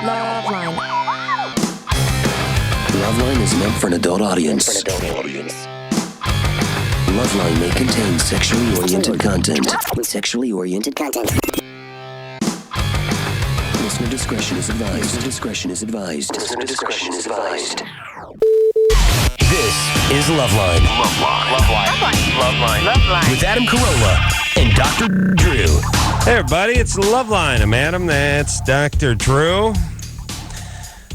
LoveLine. LoveLine is meant for an adult audience. LoveLine may contain sexually oriented content. Listener discretion is advised. This is LoveLine. LoveLine. With Adam Carolla and Dr. Drew. Hey, everybody, it's LoveLine. I'm Adam. That's Dr. Drew.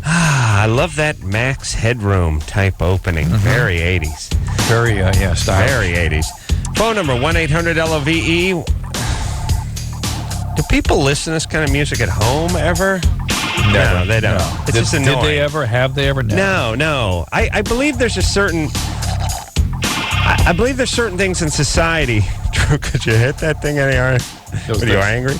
I love that Max Headroom type opening. Very 80s. Very, style. Very 80s. Phone number 1-800-LOVE. Do people listen to this kind of music at home ever? No, they don't. No. It's just annoying. Did they ever? Have they ever? No. I believe there's a certain... I believe there's certain things in society. Drew, could you hit that thing any harder? Are you angry?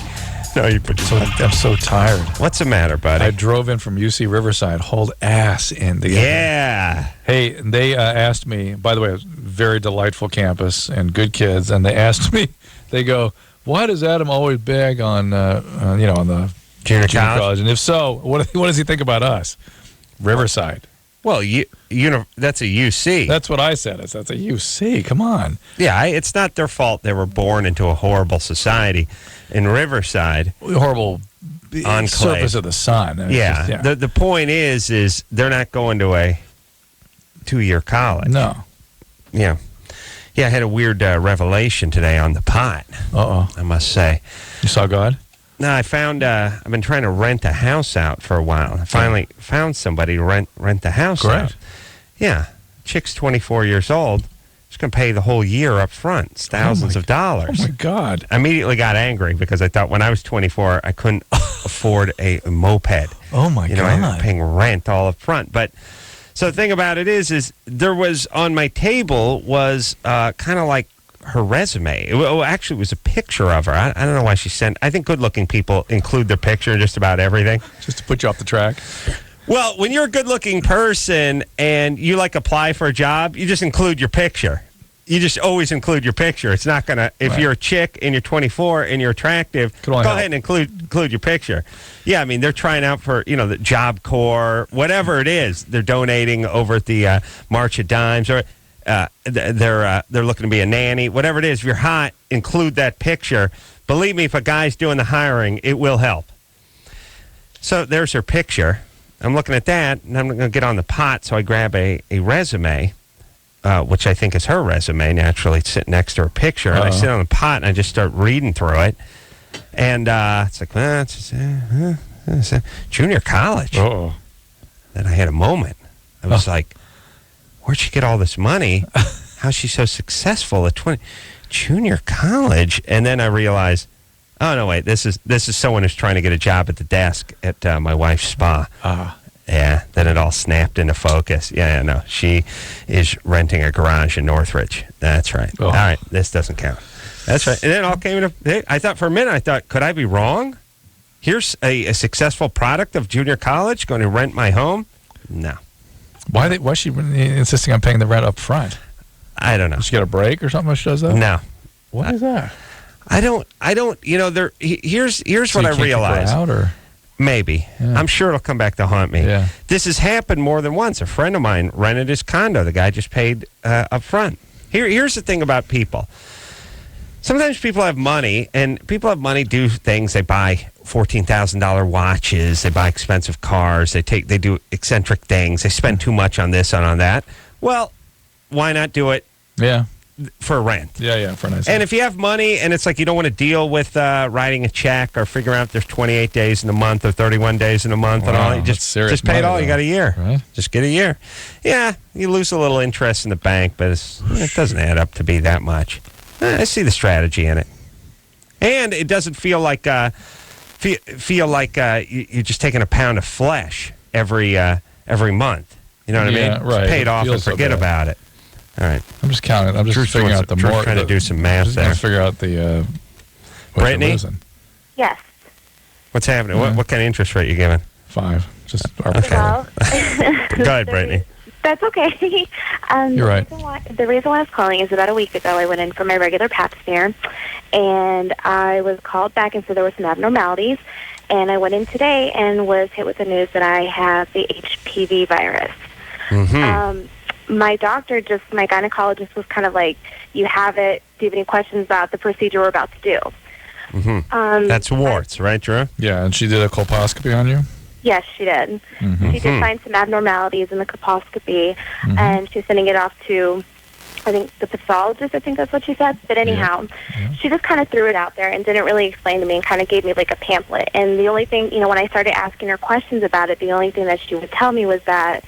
No, you put your I'm so tired. What's the matter, buddy? I drove in from UC Riverside, hauled ass in the Yeah. Hey, they asked me, by the way, it was a very delightful campus and good kids, and they asked me, they go, why does Adam always bag on the Junior college? And if so, what does he think about us? Riverside. Well, that's a UC. That's what I said. That's a UC. Come on. Yeah, it's not their fault they were born into a horrible society in Riverside. Horrible Enclave. Surface of the sun. Yeah. The point is they're not going to a 2-year college. No. Yeah. Yeah, I had a weird revelation today on the pot. I must say. You saw God? No, I found, I've been trying to rent a house out for a while. I finally found somebody to rent the house out. Yeah. Chick's 24 years old. She's going to pay the whole year up front. It's thousands of dollars. Oh, my God. I immediately got angry because I thought when I was 24, I couldn't afford a moped. Oh, my God. I'm paying rent all up front. But, so the thing about it is there was, on my table was kind of like her resume. It actually was a picture of her. I don't know why she sent. I think good-looking people include their picture in just about everything. Just to put you off the track? Well, when you're a good-looking person and you, apply for a job, you just include your picture. You just always include your picture. It's not going to... If you're a chick and you're 24 and you're attractive, go ahead and include your picture. Yeah, I mean, they're trying out for, the Job Corps, whatever it is. They're donating over at the March of Dimes, or... they're looking to be a nanny, whatever it is. If you're hot, include that picture. Believe me, if a guy's doing the hiring, it will help. So there's her picture. I'm looking at that, and I'm going to get on the pot, so I grab a resume, which I think is her resume, naturally, sitting next to her picture. And I sit on the pot, and I just start reading through it. And it's like, it's junior college. Oh. Then I had a moment. I was like, where'd she get all this money? How's she so successful at 20? Junior college? And then I realized, oh, no, wait, this is someone who's trying to get a job at the desk at my wife's spa. Yeah, then it all snapped into focus. Yeah, no, she is renting a garage in Northridge. That's right. All right, this doesn't count. That's right. And then it all came into, I thought for a minute, could I be wrong? Here's a successful product of junior college going to rent my home? No. Why is she insisting on paying the rent up front? I don't know. Does she get a break or something when she does that? No. What is that? I don't, here's what I realized. Out, or? Maybe. Yeah. I'm sure it'll come back to haunt me. Yeah. This has happened more than once. A friend of mine rented his condo. The guy just paid up front. Here's the thing about people. Sometimes people have money, and people have money do things. They buy $14,000 watches. They buy expensive cars. They do eccentric things. They spend too much on this and on that. Well, why not do it? Yeah. For rent. Yeah, for a nice. And if you have money and it's like you don't want to deal with writing a check or figuring out there's 28 days in a month or 31 days in a month and all, you just pay it all. You got a year. Right? Just get a year. Yeah, you lose a little interest in the bank, but it doesn't add up to be that much. I see the strategy in it, and it doesn't feel like you're just taking a pound of flesh every month. You know what I mean? Right. Pay it off and forget about it. All right. I'm just counting. I'm just figuring out the more. Trying to do some math there. Just figure out the. Brittany? Yes. What's happening? What kind of interest rate you giving? 5. Just okay. Well, go ahead, Brittany. That's okay. You're right. The reason why I was calling is about a week ago I went in for my regular pap smear, and I was called back and said there were some abnormalities, And I went in today and was hit with the news that I have the HPV virus. My doctor, my gynecologist, was kind of like, you have it. Do you have any questions about the procedure we're about to do? That's warts, right, Drew? Yeah, and she did a colposcopy on you? Yes, she did. She did find some abnormalities in the colposcopy, and she's sending it off to, I think, the pathologist. I think that's what she said. But anyhow, she just kind of threw it out there and didn't really explain to me and kind of gave me like a pamphlet. And the only thing, when I started asking her questions about it, the only thing that she would tell me was that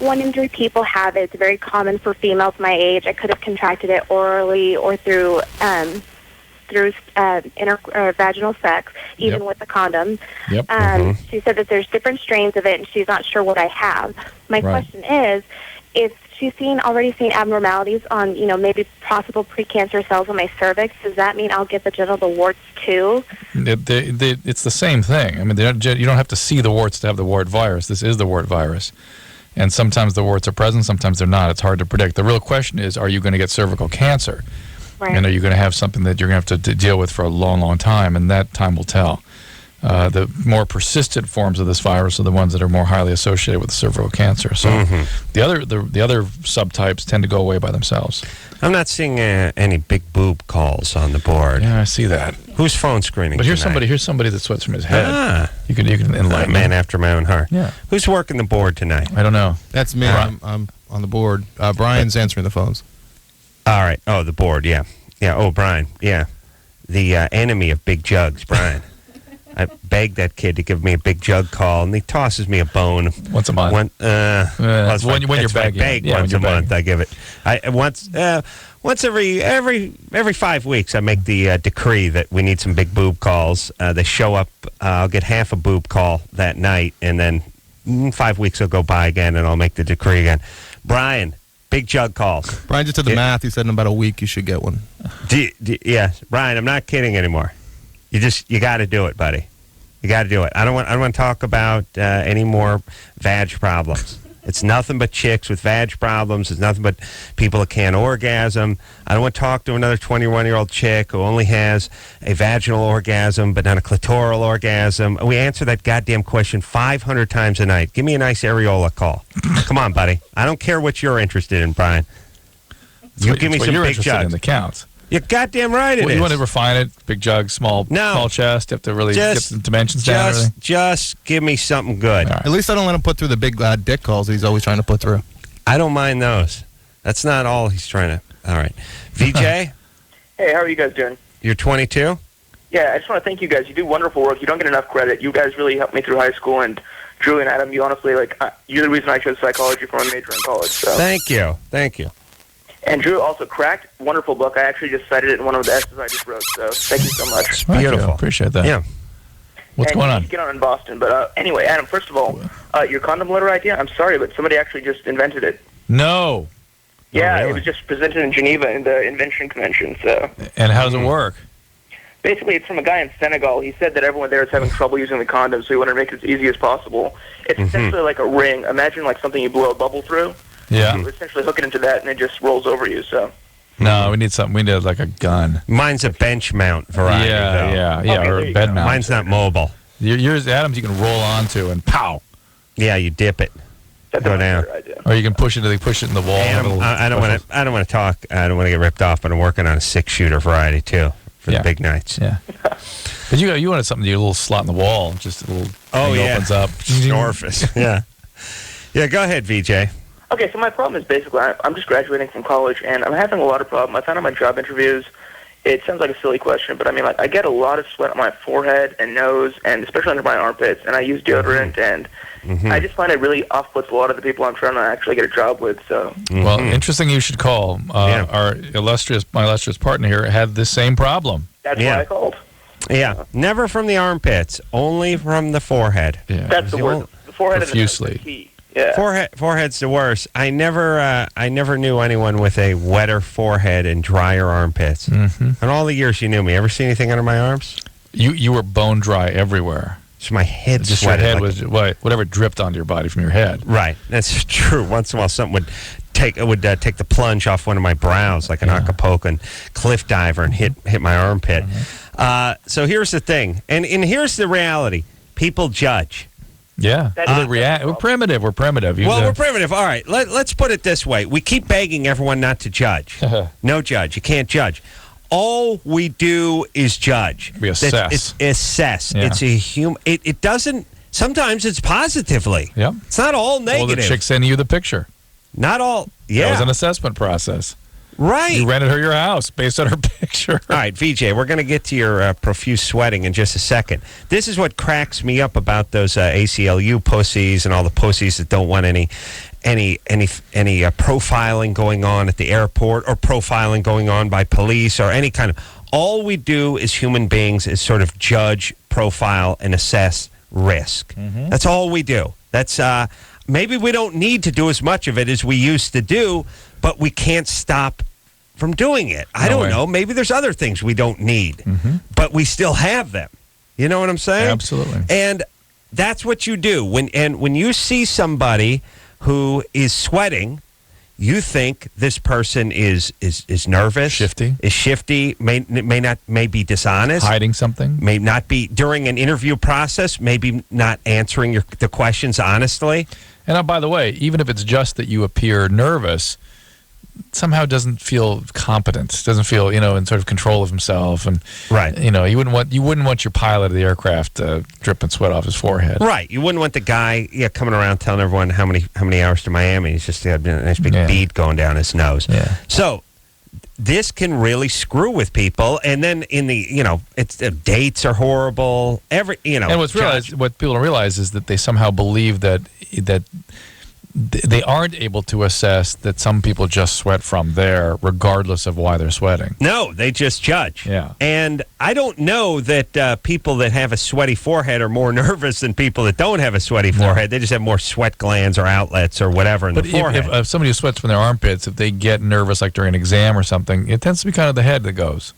1 in 3 people have it. It's very common for females my age. I could have contracted it orally or through vaginal sex, even with the condom. She said that there's different strains of it, and she's not sure what I have. My question is, if she's already seen abnormalities on, maybe possible precancer cells on my cervix, does that mean I'll get the genital warts too? It's the same thing. I mean, you don't have to see the warts to have the wart virus. This is the wart virus. And sometimes the warts are present, sometimes they're not. It's hard to predict. The real question is, are you going to get cervical cancer? Right. And are you going to have something that you're going to have to deal with for a long, long time? And that time will tell. The more persistent forms of this virus are the ones that are more highly associated with cervical cancer. So the other subtypes tend to go away by themselves. I'm not seeing any big boob calls on the board. Yeah, I see that. Who's phone screening? But here's tonight? somebody that sweats from his head. You can enlighten man me. after my own heart. Yeah. Who's working the board tonight? I don't know. That's me. I'm on the board. Brian's answering the phones. All right. Oh, the board. Yeah. Yeah. Oh, Brian. Yeah. The enemy of big jugs, Brian. I begged that kid to give me a big jug call, and he tosses me a bone Once a month. when you're begging. Beg Yeah, once a month, I give it. Once every 5 weeks, I make the decree that we need some big boob calls. They show up. I'll get half a boob call that night, and then 5 weeks will go by again, and I'll make the decree again. Brian, big jug calls. Brian just did the math. He said in about a week you should get one. Yeah, Brian, I'm not kidding anymore. You got to do it, buddy. You got to do it. I don't want to talk about any more vag problems. It's nothing but chicks with vag problems. It's nothing but people that can't orgasm. I don't want to talk to another 21-year-old chick who only has a vaginal orgasm but not a clitoral orgasm. We answer that goddamn question 500 times a night. Give me a nice areola call. Come on, buddy. I don't care what you're interested in, Brian. You give me some big jugs. In the counts. You're goddamn right it is. You want to refine it? Big jug, small chest. You have to really get the dimensions down. And everything. Just give me something good. Right. At least I don't let him put through the big dick calls that he's always trying to put through. I don't mind those. That's not all he's trying to. All right. VJ? Hey, how are you guys doing? You're 22? Yeah, I just want to thank you guys. You do wonderful work. You don't get enough credit. You guys really helped me through high school, and Drew and Adam, you honestly, you're the reason I chose psychology for my major in college. So. Thank you. And Drew also cracked. Wonderful book. I actually just cited it in one of the essays I just wrote, so thank you so much. It's beautiful. Appreciate that. Yeah. What's going on? You get on in Boston. But anyway, Adam, first of all, your condom letter idea, I'm sorry, but somebody actually just invented it. No. Yeah, really? It was just presented in Geneva in the invention convention. So. And how does it work? Basically, it's from a guy in Senegal. He said that everyone there is having trouble using the condom, so he wanted to make it as easy as possible. It's essentially like a ring. Imagine like something you blow a bubble through. Yeah. You essentially hook it into that, and it just rolls over you. So. No, we need something. We need like a gun. Mine's a bench mount variety. Yeah, Okay, or there a you bed go. mount. Mine's not mobile. Yours, Adam's, you can roll onto and pow. Yeah, you dip it. That's Go a down. better idea. Or you can push it in the wall. And I don't want to talk. I don't want to get ripped off, but I'm working on a 6-shooter variety too for the big nights. Yeah. But you wanted something, a little slot in the wall, just a little thing opens up. Orifice. Yeah. Yeah, go ahead, VJ. Okay, so my problem is basically I'm just graduating from college, and I'm having a lot of problems. I found on my job interviews, it sounds like a silly question, but I mean, I get a lot of sweat on my forehead and nose, and especially under my armpits, and I use deodorant, and I just find it really off-puts a lot of the people I'm trying to actually get a job with. So. Well, interesting you should call. My illustrious partner here had this same problem. That's why I called. Yeah, never from the armpits, only from the forehead. Yeah. That's the word. The forehead Profusely. is the key. Yeah. Forehead's the worst. I never knew anyone with a wetter forehead and drier armpits. In all the years you knew me, ever see anything under my arms? You were bone dry everywhere. So my head Just sweated. your head was whatever dripped onto your body from your head. Right, that's true. Once in a while, something would take the plunge off one of my brows, like an Acapulco cliff diver, and hit my armpit. So here's the thing, and here's the reality. People judge. Yeah. We're primitive. We're primitive. We're primitive. All right. Let's put it this way. We keep begging everyone not to judge. No judge. You can't judge. All we do is judge. We assess. It's assess. Yeah. It's a human. It doesn't. Sometimes it's positively. Yep. It's not all negative. Well, the chick sending you the picture. Not all. Yeah. That was an assessment process. Right. You rented her your house based on her picture. All right, VJ, we're going to get to your profuse sweating in just a second. This is what cracks me up about those ACLU pussies and all the pussies that don't want any profiling going on at the airport or profiling going on by police or any kind of. All we do as human beings is sort of judge, profile, and assess risk. Mm-hmm. That's all we do. That's maybe we don't need to do as much of it as we used to do, but we can't stop from doing it. I don't know. Maybe there's other things we don't need, but we still have them. You know what I'm saying? Absolutely. And that's what you do. When you see somebody who is sweating, you think this person is nervous, shifty, may be dishonest, hiding something, may not be during an interview process, maybe not answering the questions honestly. And by the way, even if it's just that you appear nervous, somehow doesn't feel competent, doesn't feel in sort of control of himself, and right. You wouldn't want your pilot of the aircraft dripping sweat off his forehead. Right. You wouldn't want the guy coming around telling everyone how many hours to Miami. He's just got a nice big bead going down his nose. Yeah. So this can really screw with people, and then in the it's dates are horrible. And what people don't realize is that they somehow believe that they aren't able to assess that some people just sweat from there, regardless of why they're sweating. No, they just judge. Yeah. And I don't know that people that have a sweaty forehead are more nervous than people that don't have a sweaty forehead. They just have more sweat glands or outlets or whatever in the forehead. If somebody who sweats from their armpits, if they get nervous, like during an exam or something, it tends to be kind of the head that goes.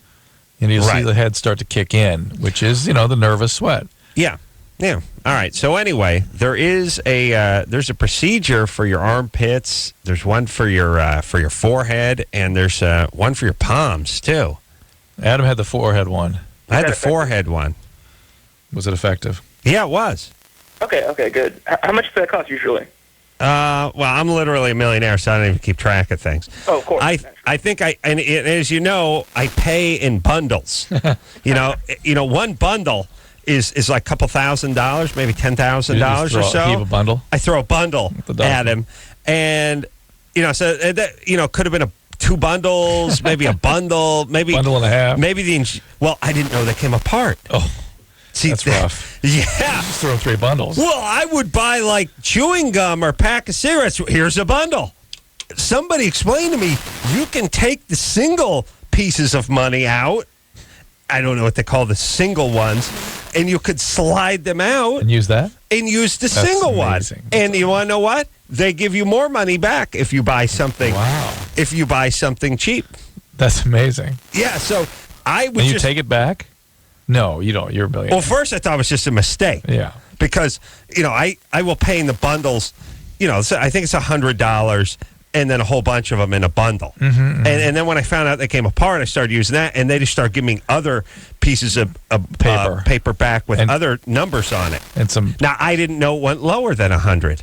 You'll see the head start to kick in, which is, the nervous sweat. Yeah. Yeah. All right. So anyway, there's a procedure for your armpits. There's one for your forehead, and there's one for your palms too. Adam had the forehead one. I had the forehead one. Was it effective? Yeah, it was. Okay, good. How much does that cost usually? Well, I'm literally a millionaire, so I don't even keep track of things. Oh, of course. I think as you know, I pay in bundles. One bundle is like a couple $1,000, maybe $10,000 or so. Heave a bundle? I throw a bundle at him, and so that could have been two bundles, maybe a bundle, maybe bundle and a half. Maybe I didn't know they came apart. Oh, see, that's rough. Yeah, just throw 3 bundles. Well, I would buy like chewing gum or a pack of cigarettes. Here's a bundle. Somebody explain to me. You can take the single pieces of money out. I don't know what they call the single ones, and you could slide them out and use that, and use the single one. And you want to know what? They give you more money back if you buy something. Wow! If you buy something cheap, that's amazing. Yeah. So I would. And you take it back? No, you don't. You're a billionaire. Well, first I thought it was just a mistake. Yeah. Because I will pay in the bundles. So I think it's $100. And then a whole bunch of them in a bundle. And then when I found out they came apart, I started using that, and they just started giving me other pieces of paper back with other numbers on it. And some. Now, I didn't know it went lower than 100.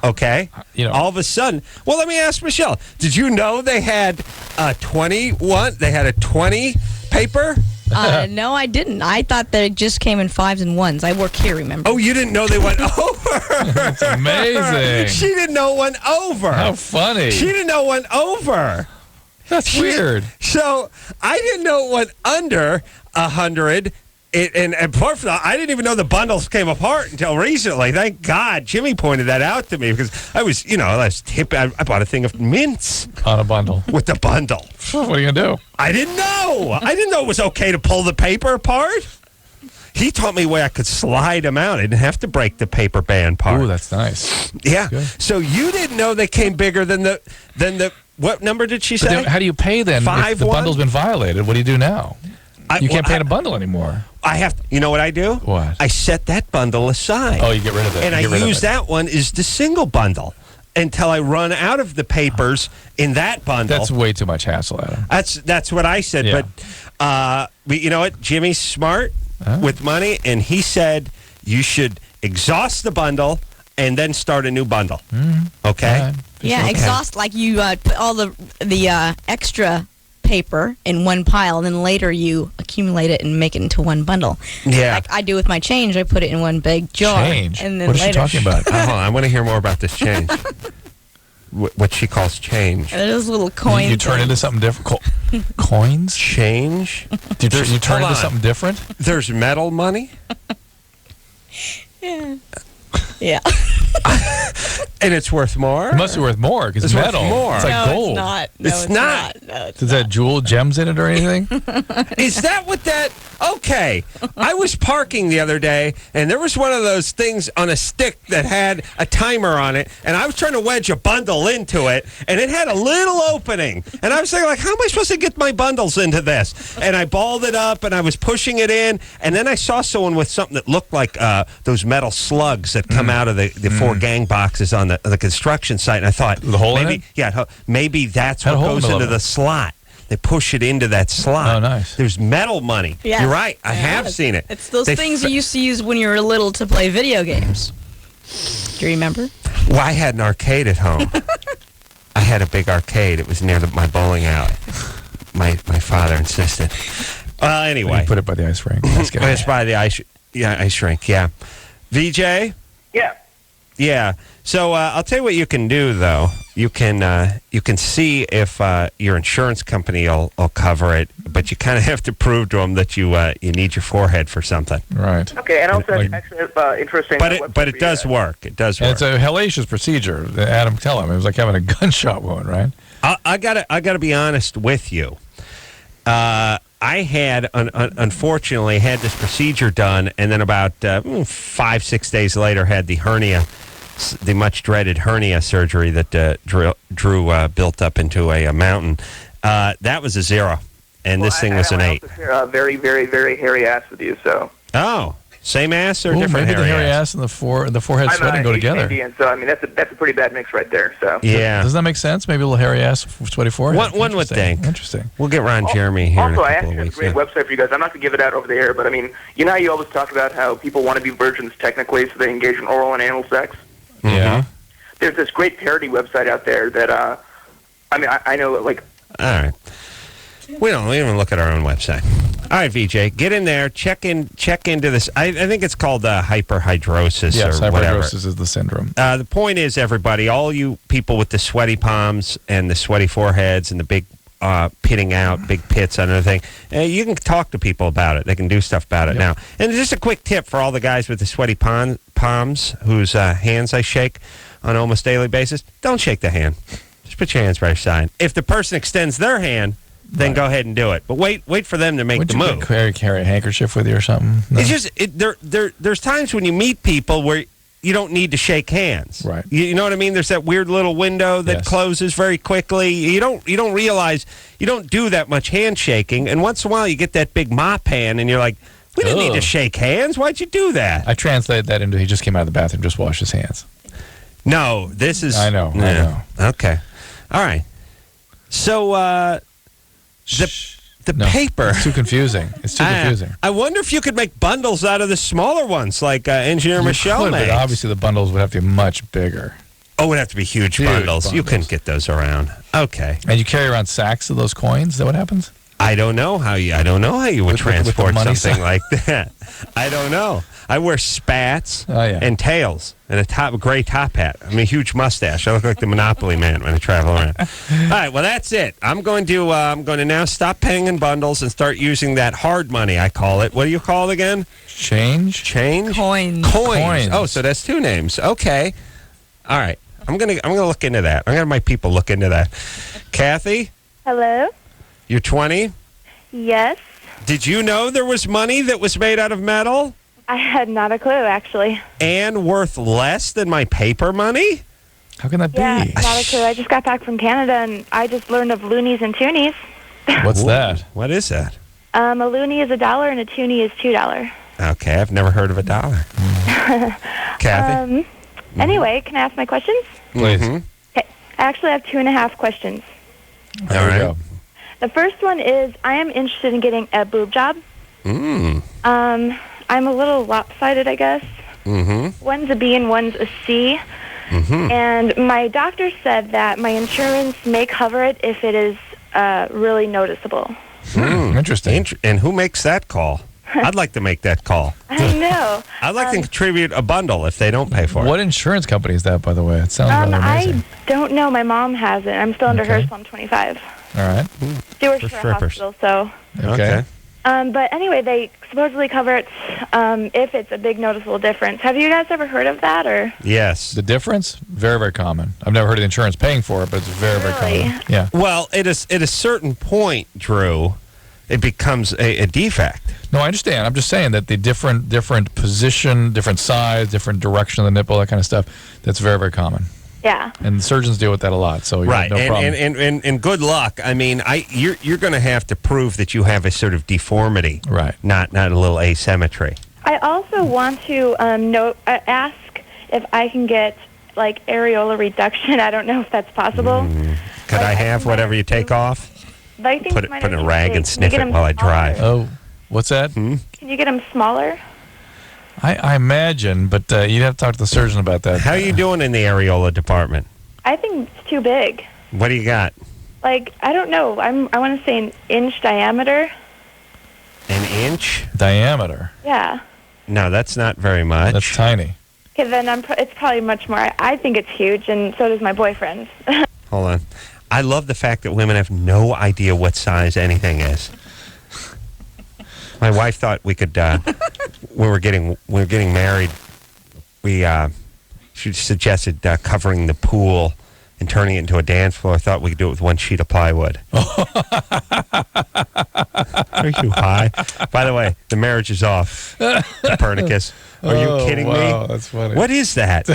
Okay? All of a sudden. Well, let me ask Michelle. Did you know they had a 21? They had a 20 paper? No, I didn't. I thought they just came in 5s and 1s. I work here, remember? Oh, you didn't know they went over? That's amazing. She didn't know it went over. How funny. She didn't know it went over. That's weird. So I didn't know it went under 100. And apart from that, I didn't even know the bundles came apart until recently. Thank God Jimmy pointed that out to me, because I was, I bought a thing of mints. On a bundle. With the bundle. What are you going to do? I didn't know. I didn't know it was okay to pull the paper apart. He taught me a way I could slide them out. I didn't have to break the paper band part. Ooh, that's nice. Yeah. That's so you didn't know they came bigger than the what number did she say? Then how do you pay then if the bundle's been violated? What do you do now? You can't pay in a bundle anymore. I have to, you know what I do? What? I set that bundle aside. Oh, you get rid of it. And I use that one as the single bundle until I run out of the papers in that bundle. That's way too much hassle, Adam. That's what I said. Yeah. But you know what? Jimmy's smart with money, and he said you should exhaust the bundle and then start a new bundle. Okay? Right. Yeah, exhaust, like you put all the extra paper in one pile, and then later you accumulate it and make it into one bundle. Yeah. Like I do with my change, I put it in one big jar. Change? And then What is she later, talking about? Hold on, I want to hear more about this change. What she calls change. Those little coins. You turn into something different. Coins? Change? You turn hold into on. something different? There's metal money? Yeah. Yeah. And it's worth more? It must be worth more because it's It's worth metal. more. It's like No, gold. it's not. No, It's not. No, it's Does that jewel gems in it or anything? Is that what that... Okay. I was parking the other day, and there was one of those things on a stick that had a timer on it, and I was trying to wedge a bundle into it, and it had a little opening. And I was thinking, like, how am I supposed to get my bundles into this? And I balled it up, and I was pushing it in, and then I saw someone with something that looked like those metal slugs that come out of the four gang boxes on the construction site, and I thought... The hole in maybe, it? Yeah, maybe that's Had a what hole in goes the into middle. the slot. They push it into that slot. Oh, nice. There's metal money. Yes. You're right. I have Yes. seen it. It's those They things fa- you used to use when you were little to play video games. Do you remember? Well, I had an arcade at home. I had a big arcade. It was near my bowling alley. My father insisted. Anyway. You put it by the ice rink. That's good. It's by the ice rink, yeah. VJ? Yeah. Yeah. So I'll tell you what you can do, though. You can see if your insurance company will cover it, but you kind of have to prove to them that you need your forehead for something. Right. Okay, and also Like- actually interesting. But website it for you does guys. work. It does And work. it's a hellacious procedure. Adam, tell him. It was like having a gunshot wound, right? I gotta be honest with you. I had unfortunately had this procedure done, and then about 5-6 days later had the hernia, the much dreaded hernia surgery that Drew built up into a mountain. That was a 0, and this thing was an 8. Very, very, very hairy ass with you. So Oh, same ass or Ooh, different maybe the hairy ass? ass and the forehead I'm sweating go Asian together. Indian, so I mean that's a pretty bad mix right there. So Yeah. Doesn't that make sense? Maybe a little hairy ass, sweaty forehead. One would Interesting. think. Interesting. We'll get Ron Jeremy here in Also, a I couple actually of have a weeks. great website for you guys. I'm not going to give it out over the air, but I mean, you know how you always talk about how people want to be virgins technically, so they engage in oral and anal sex. Yeah. There's this great parody website out there that I mean, I know like. All right. We don't even look at our own website. All right, VJ, get in there, check into this. I think it's called hyperhidrosis Yes, or whatever. hyperhidrosis is the syndrome. The point is, everybody, all you people with the sweaty palms and the sweaty foreheads and the big pitting out, big pits and everything, you can talk to people about it. They can do stuff about it now. And just a quick tip for all the guys with the sweaty palms whose hands I shake on an almost daily basis, don't shake the hand. Just put your hands by your side. If the person extends their hand, then go ahead and do it. But wait for them to make the move. Carry a handkerchief with you or something? No? It's just there's times when you meet people where you don't need to shake hands. Right. You know what I mean? There's that weird little window that closes very quickly. You don't realize you don't do that much handshaking, and once in a while you get that big mop hand, and you're like, we didn't need to shake hands. Why'd you do that? I translated that into he just came out of the bathroom, just washed his hands. No, this is. I know. Okay. All right. So the paper. It's too confusing. It's too confusing. I wonder if you could make bundles out of the smaller ones, like Engineer Michelle Could, makes. but obviously the bundles would have to be much bigger. Oh, it would have to be huge bundles. You couldn't get those around. Okay. And you carry around sacks of those coins? Is that what happens? I don't know how you would With the transport money something like that. I don't know. I wear spats and tails and a gray top hat. I mean, a huge mustache. I look like the Monopoly man when I travel around. All right, well, that's it. I'm going to now stop paying in bundles and start using that hard money, I call it. What do you call it again? Change? Coins. Coins. Oh, so that's 2 names. Okay. All right. I'm gonna look into that. I'm gonna have my people look into that. Kathy, Hello? you're 20. Yes. Did you know there was money that was made out of metal I had not a clue, actually. and worth less than my paper money? How can that Yeah, be? not a clue. I just got back from Canada, and I just learned of loonies and toonies. What's Ooh, that? What is that? A loonie is $1 and a toonie is $2. Okay, I've never heard of $1. Kathy? Anyway, can I ask my questions? Please. Mhm. Okay. I actually have 2.5 questions. There we go. The first one is, I am interested in getting a boob job. Mm. I'm a little lopsided, I guess. Mm-hmm. One's a B and one's a C. Mm-hmm. And my doctor said that my insurance may cover it if it is really noticeable. Interesting. And who makes that call? I'd like to make that call. I know. I'd like to contribute a bundle if they don't pay for it. What insurance company is that, by the way? It sounds rather amazing. I don't know. My mom has it. I'm still under her, so I'm 25. All right. She works for a hospital, so. Okay. But anyway, they supposedly cover it if it's a big noticeable difference. Have you guys ever heard of that, or? Yes. The difference? Very, very common. I've never heard of insurance paying for it, but it's very, very common. Yeah. Well, at a certain point, Drew, it becomes a defect. No, I understand. I'm just saying that the different position, different size, different direction of the nipple, that kind of stuff, that's very, very common. Yeah. And surgeons deal with that a lot, so right. No problem. And good luck. I mean, you're going to have to prove that you have a sort of deformity, right? Not a little asymmetry. I also want to ask if I can get like areola reduction. I don't know if that's possible. Could I have whatever you take off? But I think Put in a rag and sniff it while I drive. Oh, what's that? Can you get them smaller? I imagine, but you'd have to talk to the surgeon about that. How are you doing in the areola department? I think it's too big. What do you got? Like, I don't know. I want to say an inch diameter. An inch? Diameter? Yeah. No, that's not very much. That's tiny. Okay, then it's probably much more. I think it's huge, and so does my boyfriend. Hold on. I love the fact that women have no idea what size anything is. My wife thought we could, when we were getting married, she suggested covering the pool and turning it into a dance floor. I thought we could do it with one sheet of plywood. Are you high? By the way, the marriage is off. Copernicus. Are you kidding me? Wow, that's funny. What is that?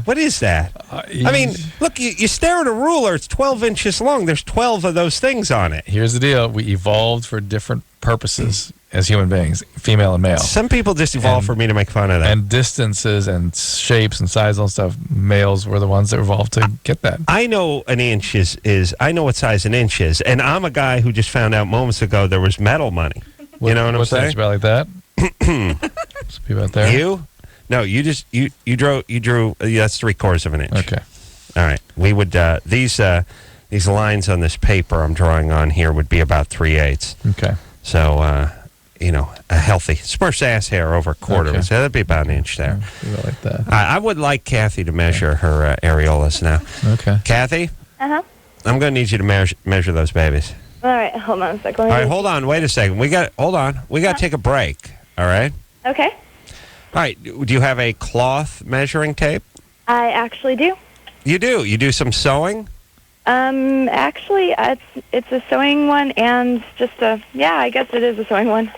What is that? I mean, look, you stare at a ruler. It's 12 inches long. There's 12 of those things on it. Here's the deal. We evolved for different purposes as human beings, female and male. Some people just evolve for me to make fun of that. And distances and shapes and sizes and stuff, males were the ones that evolved to get that. I know an inch is I know what size an inch is. And I'm a guy who just found out moments ago there was metal money. You know what I'm saying? What's about like that? People out there? You? No, you drew that's 3/4 of an inch. Okay. All right. We would these lines on this paper I'm drawing on here would be about 3/8. Okay. So a healthy spruce ass hair over a quarter. Okay. So that'd be about an inch there. Like that. I would like Kathy to measure her areolas now. Okay. Kathy? Uh-huh. I'm going to need you to measure those babies. All right, hold on a second. All right, hold on. Wait a second. Hold on. We got to take a break. All right? Okay. All right. Do you have a cloth measuring tape? I actually do. You do? You do some sewing? Actually, it's a sewing one and just I guess it is a sewing one.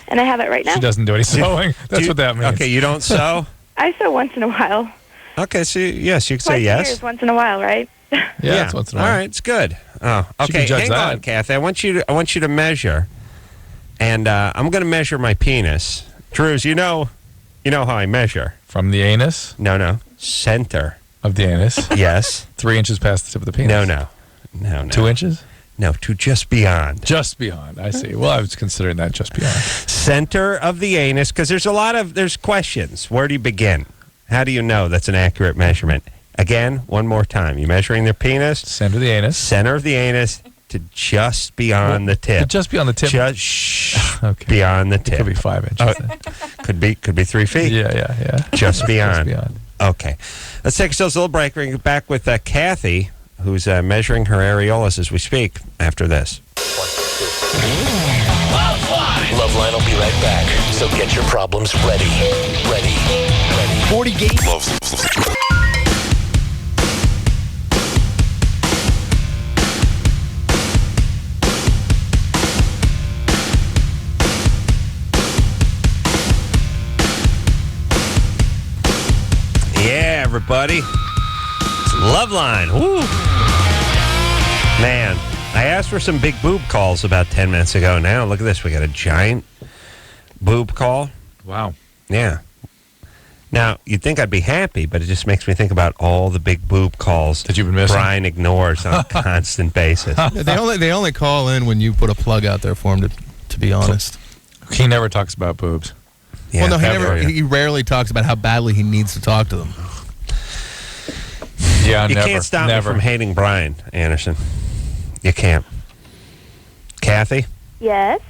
And I have it right now. She doesn't do any sewing. That's what that means. Okay, you don't sew? I sew once in a while. Okay, so yes, you can say Twice a yes. year is once in a while, right? Yeah, it's once in a while. All right, it's good. Oh, okay. judge Hang that. on, Kathy. I want you to measure, and I'm going to measure my penis. Drews, you know how I measure. From the anus? No, center Of the anus? Yes. 3 inches past the tip of the penis? No. 2 inches? No, to just beyond. Just beyond. I see. Well, I was considering that just beyond. Center of the anus, because there's questions. Where do you begin? How do you know that's an accurate measurement? Again, one more time. You're measuring their penis. Center of the anus. Center of the anus to just beyond the tip. Just beyond the tip. Just okay. beyond the tip. It could be 5 inches. Could be 3 feet. Yeah. Just beyond. Just beyond. Okay. Let's take ourselves a little break. We're going to get back with Kathy, who's measuring her areolas as we speak after this. LoveLine will be right back. So get your problems ready. 40 gauge. Yeah, everybody. It's LoveLine. Woo. Man, I asked for some big boob calls about 10 minutes ago. Now, look at this. We got a giant boob call. Wow. Yeah. Now, you'd think I'd be happy, but it just makes me think about all the big boob calls that you've been missing. Brian ignores on a constant basis. They only call in when you put a plug out there for him, to be honest. He never talks about boobs. Well, no, Never. he rarely talks about how badly he needs to talk to them. Yeah, You never. can't stop never. me from hating Brian Anderson. You can't. Kathy? Yes.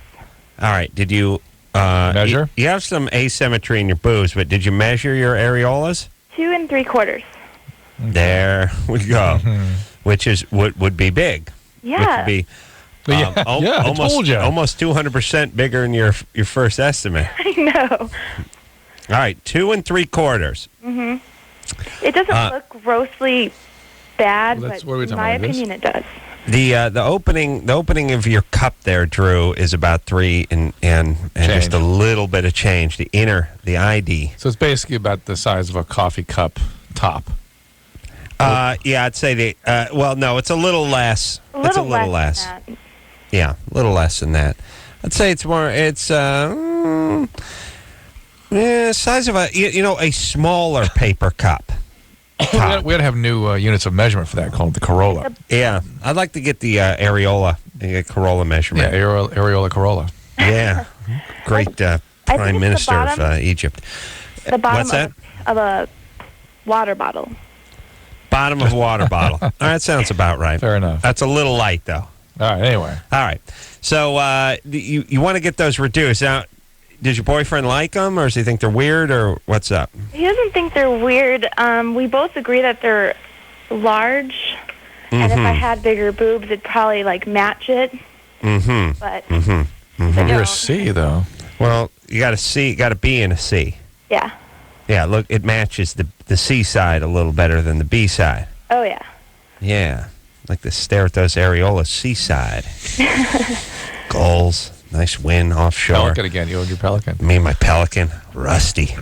All right. Did you Measure? You have some asymmetry in your boobs, but did you measure your areolas? 2 3/4. There we go. Which is would be big. Which Yeah. would be Yeah, I told you. almost 200% bigger than your first estimate. I know. All right, 2 3/4. It doesn't look grossly bad, Well, that's- but what are we in talking my about, this? opinion, it does. The opening of your cup there, Drew, is about 3 and just a little bit of change. The ID. So it's basically about the size of a coffee cup top. Yeah, I'd say no, it's a little less. It's a little less. than that. Yeah, a little less than that. I'd say it's more. It's size of a smaller paper cup. We got to have new units of measurement for that called the Corolla. Yeah, I'd like to get the areola, Corolla measurement. Yeah, areola Corolla. Yeah, great it's Prime the Minister of bottom. Egypt. The bottom What's that? of a water bottle. Bottom of a water bottle. All right, that sounds about right. Fair enough. That's a little light, though. All right, anyway. All right. So you want to get those reduced. Now, does your boyfriend like them, or does he think they're weird, or what's up? He doesn't think they're weird. We both agree that they're large, and if I had bigger boobs, it'd probably match it. Mm-hmm. But You're no. a C, though. Well, you got a C, you got a B and a C. Yeah. Yeah, look, it matches the C side a little better than the B side. Oh yeah. Yeah, like to stare at those areolas C side. Goals, nice win offshore. Pelican again. You and your Pelican. Me and my Pelican, rusty.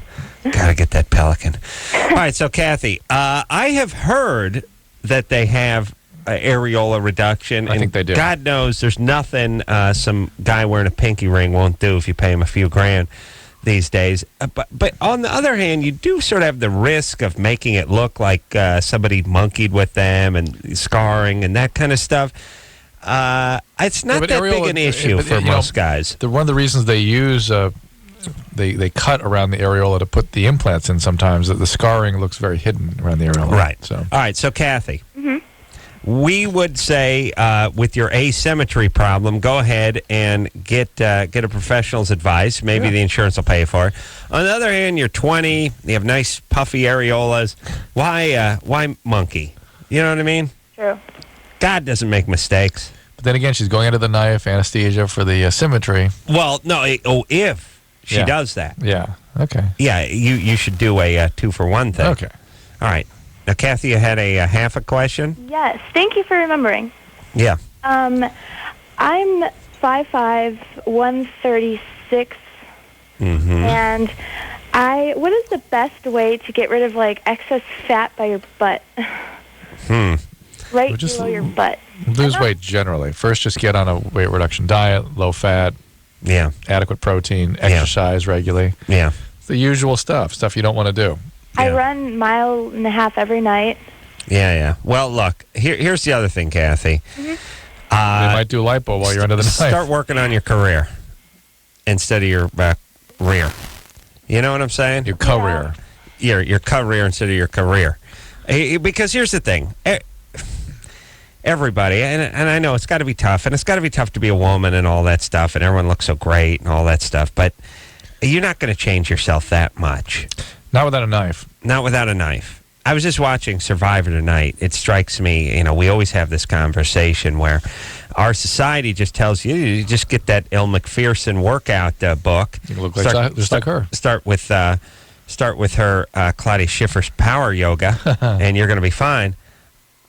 Gotta get that Pelican. All right, so Kathy, I have heard that they have areola reduction. I think they do. God knows there's nothing some guy wearing a pinky ring won't do if you pay him a few grand these days. But on the other hand, you do sort of have the risk of making it look like somebody monkeyed with them and scarring and that kind of stuff. It's not but that areola- big an issue but, for you know, most guys. One of the reasons they use they cut around the areola to put the implants in sometimes, that the scarring looks very hidden around the areola. Right. So. All right. So, Kathy, we would say with your asymmetry problem, go ahead and get a professional's advice. Maybe the insurance will pay for it. On the other hand, you're 20. You have nice puffy areolas. Why monkey? You know what I mean? True. God doesn't make mistakes. But then again, she's going under the knife, anesthesia for the symmetry. Well, no. If she does that, Yeah. Okay. yeah, you should do a 2-for-1 thing. Okay. All right. Now, Kathy, you had a half a question. Yes. Thank you for remembering. Yeah. I'm 5'5", 136, and what is the best way to get rid of excess fat by your butt? Right Well, just below your butt. Lose weight generally. First, just get on a weight reduction diet, low fat, Yeah. adequate protein, exercise regularly. Yeah. It's the usual stuff you don't want to do. I Yeah. run 1.5 miles every night. Yeah. Well, look, here's the other thing, Kathy. They might do lipo while you're under the knife. Start working on your career instead of your rear. You know what I'm saying? Your career. Your career instead of your career. Because here's the thing. Everybody, and I know it's got to be tough, and it's got to be tough to be a woman and all that stuff, and everyone looks so great and all that stuff, but you're not going to change yourself that much. Not without a knife. Not without a knife. I was just watching Survivor tonight. It strikes me, we always have this conversation where our society just tells you just get that Elle Macpherson workout book. You look just like her. Start with her Claudia Schiffer's Power Yoga, and you're going to be fine.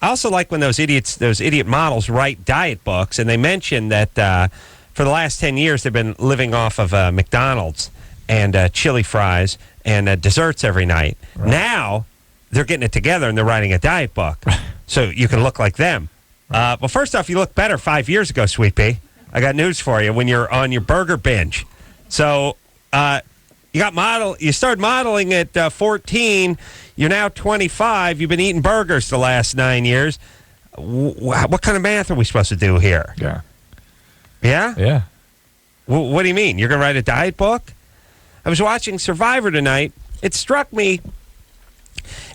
I also like when those idiot models write diet books, and they mention that for the last 10 years they've been living off of McDonald's and chili fries and desserts every night. Right. Now they're getting it together and they're writing a diet book, so you can look like them. Right. Well, first off, you look better 5 years ago, Sweet Pea. I got news for you when you're on your burger binge. So you started modeling at 14. You're now 25. You've been eating burgers the last 9 years. What kind of math are we supposed to do here? Yeah. Yeah? Yeah. What do you mean? You're going to write a diet book? I was watching Survivor tonight. It struck me,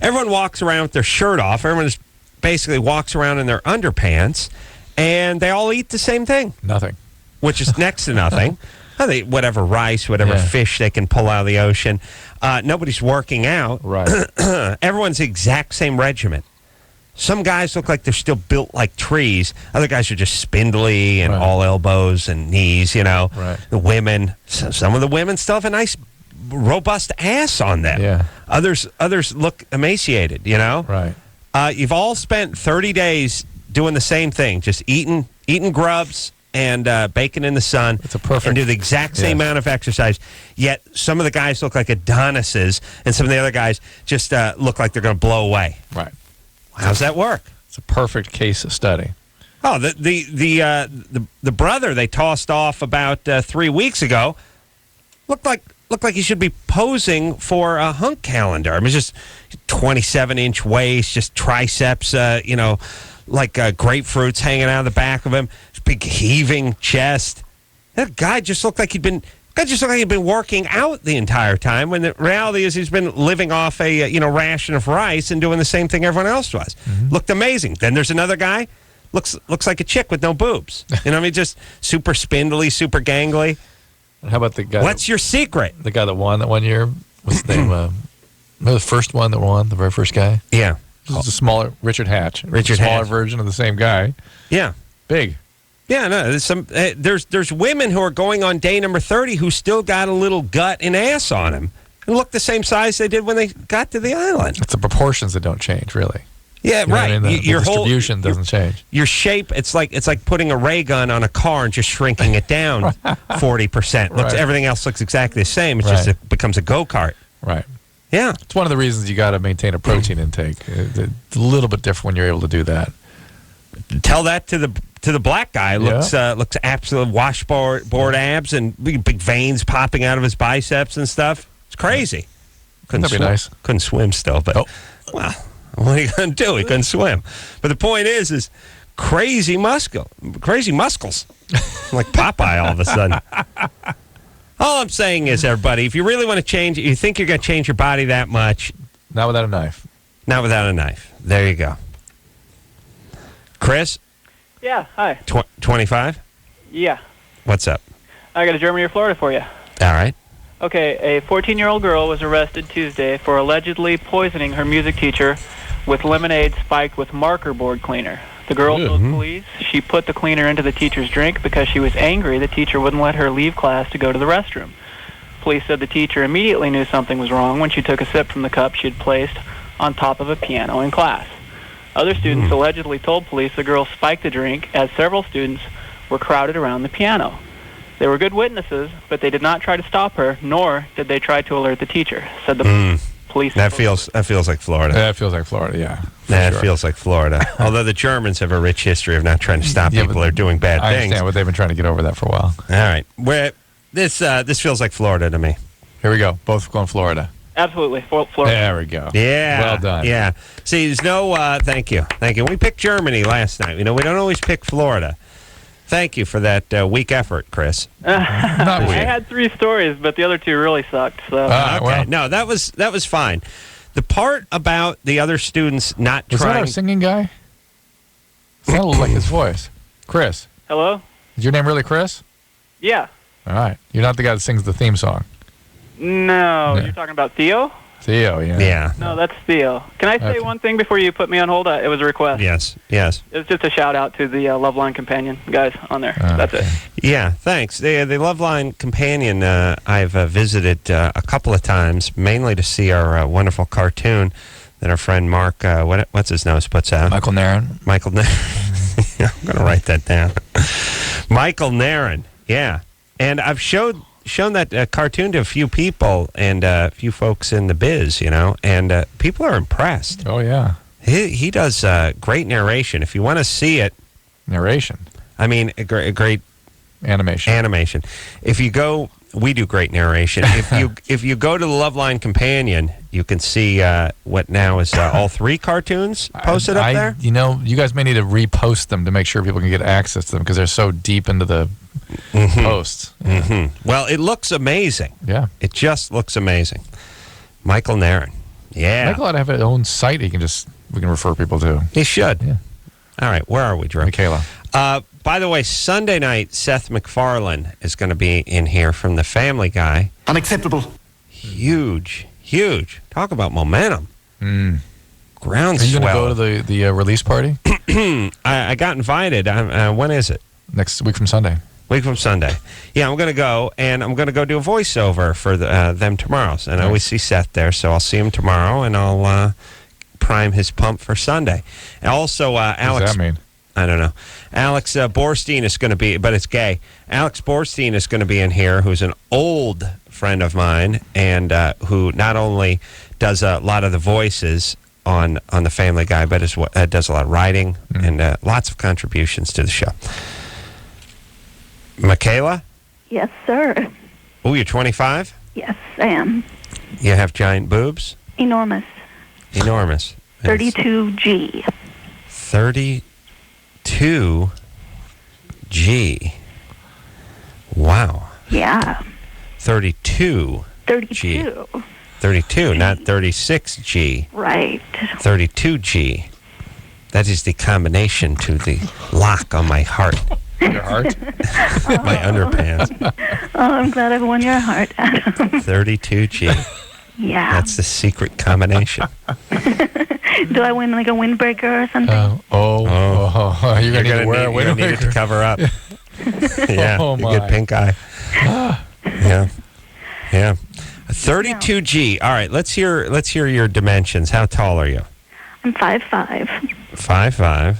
everyone walks around with their shirt off. Everyone just basically walks around in their underpants, and they all eat the same thing. Nothing. Which is next to nothing. They eat whatever rice, whatever fish they can pull out of the ocean. Nobody's working out. Right. Everyone's the exact same regimen. Some guys look like they're still built like trees. Other guys are just spindly and all elbows and knees, you know. Right. The women, some of the women still have a nice, robust ass on them. Yeah. Others look emaciated, you know. Right. You've all spent 30 days doing the same thing, just eating grubs and baking in the sun. It's a perfect. And do the exact same amount of exercise. Yet some of the guys look like Adonises, and some of the other guys just look like they're going to blow away. Right. How's that work? It's a perfect case study. Oh, the brother they tossed off about 3 weeks ago looked like he should be posing for a hunk calendar. I mean, just 27-inch waist, just triceps, like grapefruits hanging out of the back of him, big heaving chest. That guy just looked like he'd been working out the entire time, when the reality is he's been living off a ration of rice and doing the same thing everyone else was. Looked amazing. Then there's another guy, looks like a chick with no boobs. You know what I mean? Just super spindly, super gangly. And how about the guy? What's your secret? The guy that won that one year. What's his name? Remember the first one that won, the very first guy? Yeah. This is a smaller Richard Hatch. Richard smaller Hatch. version of the same guy. Yeah. Big. Yeah, no, there's women who are going on day number 30 who still got a little gut and ass on them and look the same size they did when they got to the island. It's the proportions that don't change, really. Yeah, You know right. what I mean? The Your distribution doesn't change. Your shape, it's like putting a ray gun on a car and just shrinking it down 40%. Right. Everything else looks exactly the same. It's just it becomes a go-kart. Right. Yeah. It's one of the reasons you got to maintain a protein intake. It's a little bit different when you're able to do that. Tell that to the black guy. Looks absolute washboard abs and big veins popping out of his biceps and stuff. It's crazy. That'd be nice. Couldn't swim still, but well, what are you going to do? He couldn't swim. But the point is crazy muscles, like Popeye all of a sudden. All I'm saying is, everybody, if you really want to change, you think you're going to change your body that much, not without a knife. Not without a knife. There you go. Chris? Yeah, hi. 25? Yeah. What's up? I got a Germany or Florida for you. All right. Okay, a 14-year-old girl was arrested Tuesday for allegedly poisoning her music teacher with lemonade spiked with marker board cleaner. The girl told police she put the cleaner into the teacher's drink because she was angry the teacher wouldn't let her leave class to go to the restroom. Police said the teacher immediately knew something was wrong when she took a sip from the cup she had placed on top of a piano in class. Other students allegedly told police the girl spiked the drink as several students were crowded around the piano. They were good witnesses, but they did not try to stop her, nor did they try to alert the teacher, said the police. That feels like Florida. That feels like Florida, yeah. That feels like Florida. Although the Germans have a rich history of not trying to stop people who are doing bad I things. understand, but they've been trying to get over that for a while. All right. This feels like Florida to me. Here we go. Both going Florida. Absolutely. Florida. There we go. Yeah. Well done. Yeah. See, there's no, thank you. We picked Germany last night. We don't always pick Florida. Thank you for that weak effort, Chris. Not weak. I had 3 stories, but the other 2 really sucked. So. Okay. Well. No, that was fine. The part about the other students not Was trying... that our singing guy? Sounded like his voice. Chris. Hello? Is your name really Chris? Yeah. All right. You're not the guy that sings the theme song. No, you're talking about Theo? Theo, yeah. Yeah. No, that's Theo. Can I say one thing before you put me on hold? It was a request. Yes. It was just a shout-out to the LoveLine companion guys on there. That's it. Yeah, thanks. The LoveLine companion I've visited a couple of times, mainly to see our wonderful cartoon that our friend Mark, what's his nose, puts out. Michael Nairn. Michael Nairn. I'm going to write that down. Michael Nairn, yeah. And I've shown that cartoon to a few people and a few folks in the biz, and people are impressed. Oh, yeah. He does great narration. If you want to see it. Narration. I mean, a great animation. If you go We do great narration. If you go to the LoveLine companion, you can see what now is all 3 cartoons posted up there. You know, you guys may need to repost them to make sure people can get access to them because they're so deep into the posts. Yeah. Well, it looks amazing. Yeah. It just looks amazing. Michael Nairn. Yeah. Michael ought to have his own site we can refer people to. He should. Yeah. All right, where are we, Drew? Michaela. By the way, Sunday night, Seth MacFarlane is going to be in here from The Family Guy. Unacceptable. Huge. Talk about momentum. Groundswell. Are you going to go to the release party? I got invited. When is it? Next week from Sunday. Week from Sunday. Yeah, I'm going to go, and I'm going to go do a voiceover for them tomorrow. And I always see Seth there, so I'll see him tomorrow, and I'll prime his pump for Sunday. And also, Alex... What does that mean? I don't know. Alex Borstein is going to be, but it's gay. Alex Borstein is going to be in here, who's an old friend of mine, and who not only does a lot of the voices on The Family Guy, but does a lot of writing and lots of contributions to the show. Michaela? Yes, sir. Oh, you're 25? Yes, I am. You have giant boobs? Enormous. 32G. 32G. Wow. Yeah. 32. 32. 32, not 36G. Right. 32G. That is the combination to the lock on my heart. Your heart? My underpants. Oh, I'm glad I've won your heart, Adam. 32G. Yeah. That's the secret combination. Do I win like a windbreaker or something? You're going to need it to cover up. Yeah, oh you my. get pink eye. Yeah. 32G. All right, let's hear your dimensions. How tall are you? I'm 5'5". 5'5".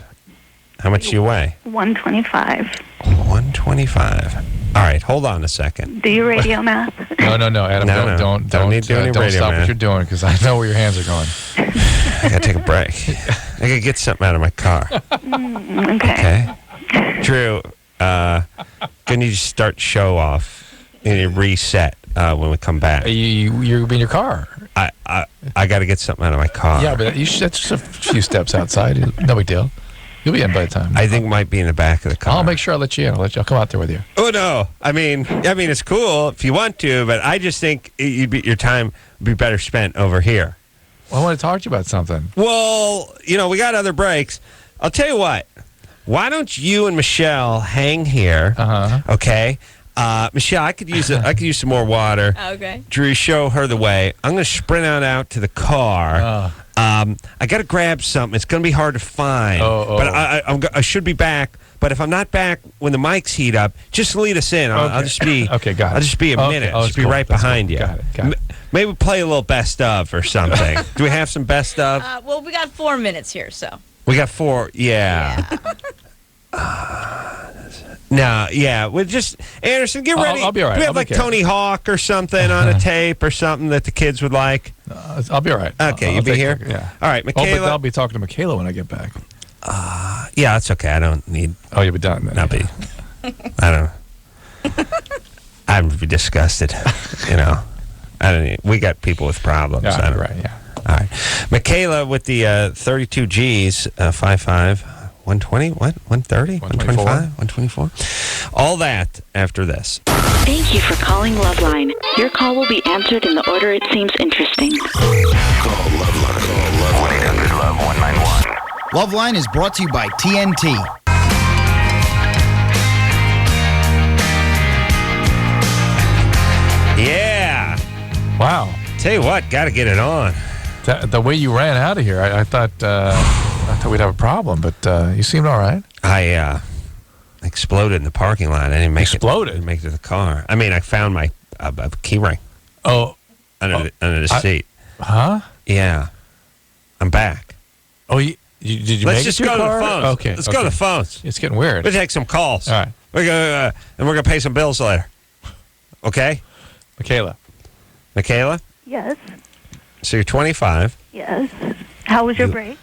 How much do you weigh? 125. 125. All right, hold on a second. Do you radio math? No, Adam. Don't need to do any don't radio stop math. what you're doing because I know where your hands are going. I gotta take a break. I gotta get something out of my car. Okay. Drew, gonna need to start show off and reset when we come back. You're in your car. I got to get something out of my car. Yeah, but that's just a few steps outside. No big deal. You'll be in by the time. I think it might be in the back of the car. I'll make sure I let you in. I'll come out there with you. Oh no! I mean, it's cool if you want to, but I just think your time would be better spent over here. Well, I want to talk to you about something. Well, we got other breaks. I'll tell you what. Why don't you and Michelle hang here? Okay. Michelle, I could use some more water. Okay. Drew, show her the way. I'm going to sprint out to the car. I got to grab something. It's going to be hard to find. But I should be back. But if I'm not back when the mics heat up, just lead us in. I'll just be okay. Got it. I'll just be a minute. I'll just be right behind you. Got it. Maybe play a little best of or something. Do we have some best of? Well, we got 4 minutes here, so. We got 4. Yeah. No, yeah. We'll just Anderson, get ready. I'll be all right. Do we have like Tony Hawk or something on a tape or something that the kids would like? I'll be all right. Okay, you'll be here? Yeah. All right, Michaela. But I'll be talking to Michaela when I get back. Yeah, that's okay. I don't need. Oh, you'll be done then. Not be. I don't. I'm disgusted. I don't. We got people with problems. Yeah, right. Yeah. All right, Michaela with the 32Gs, 5'5". 120, what? 130? 125? 124? All that after this. Thank you for calling LoveLine. Your call will be answered in the order it seems interesting. Call LoveLine. 1-800-LOVE-191. LoveLine is brought to you by TNT. Yeah. Wow. Tell you what, got to get it on. The way you ran out of here, I thought we'd have a problem, but you seemed all right. I exploded in the parking lot. I didn't make it. Didn't make it to the car. I mean, I found my key ring. Under the seat. Huh? Yeah. I'm back. Oh, did you Let's make just it to go your to car? the phones. Okay. Let's go to the phones. It's getting weird. We'll take some calls. All right. And we're gonna pay some bills later. Okay. Michaela. Yes. So you're 25. Yes. How was your break?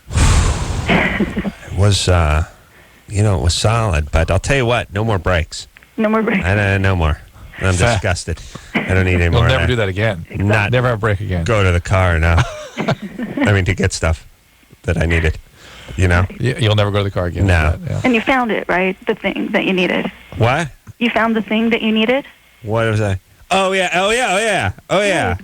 It was, it was solid. But I'll tell you what, no more breaks. No more breaks. No more. I'm disgusted. I don't need any more. You'll of never that. do that again. Not Never have a break again. go to the car now. I mean, to get stuff that I needed. You know? You'll never go to the car again. No. Yeah. And you found it, right? The thing that you needed. What? You found the thing that you needed? What was I? Oh, yeah.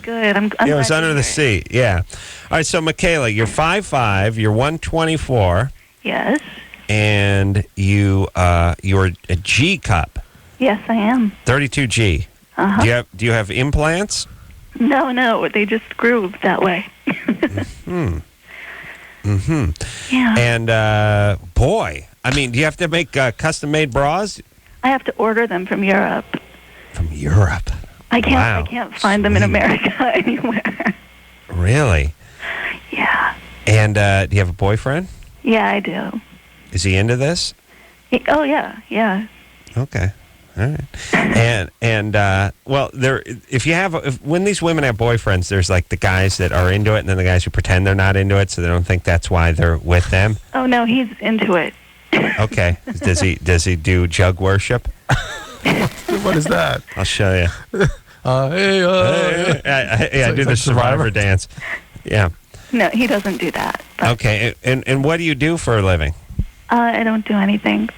Good. I'm It was glad under to the hear it. seat. Yeah. All right. So, Michaela, you're 5'5", you're 124, Yes. and you're a G cup, Yes, I am. 32G. Uh-huh. Do you have implants? No, they just grew that way. Yeah. And boy, I mean, do you have to make custom-made bras I have to order them from Europe. from Europe? I can't. Wow. I can't find them in America anywhere. Really? Yeah. And do you have a boyfriend? Yeah, I do. Is he into this? Oh yeah, yeah. Okay. All right. And well, when these women have boyfriends, there's like the guys that are into it, and then the guys who pretend they're not into it, so they don't think that's why they're with them. Oh no, he's into it. Okay. Does he do jug worship? What is that? I'll show you. I do the Survivor dance. Yeah. No, he doesn't do that. But, Okay. And what do you do for a living? I don't do anything.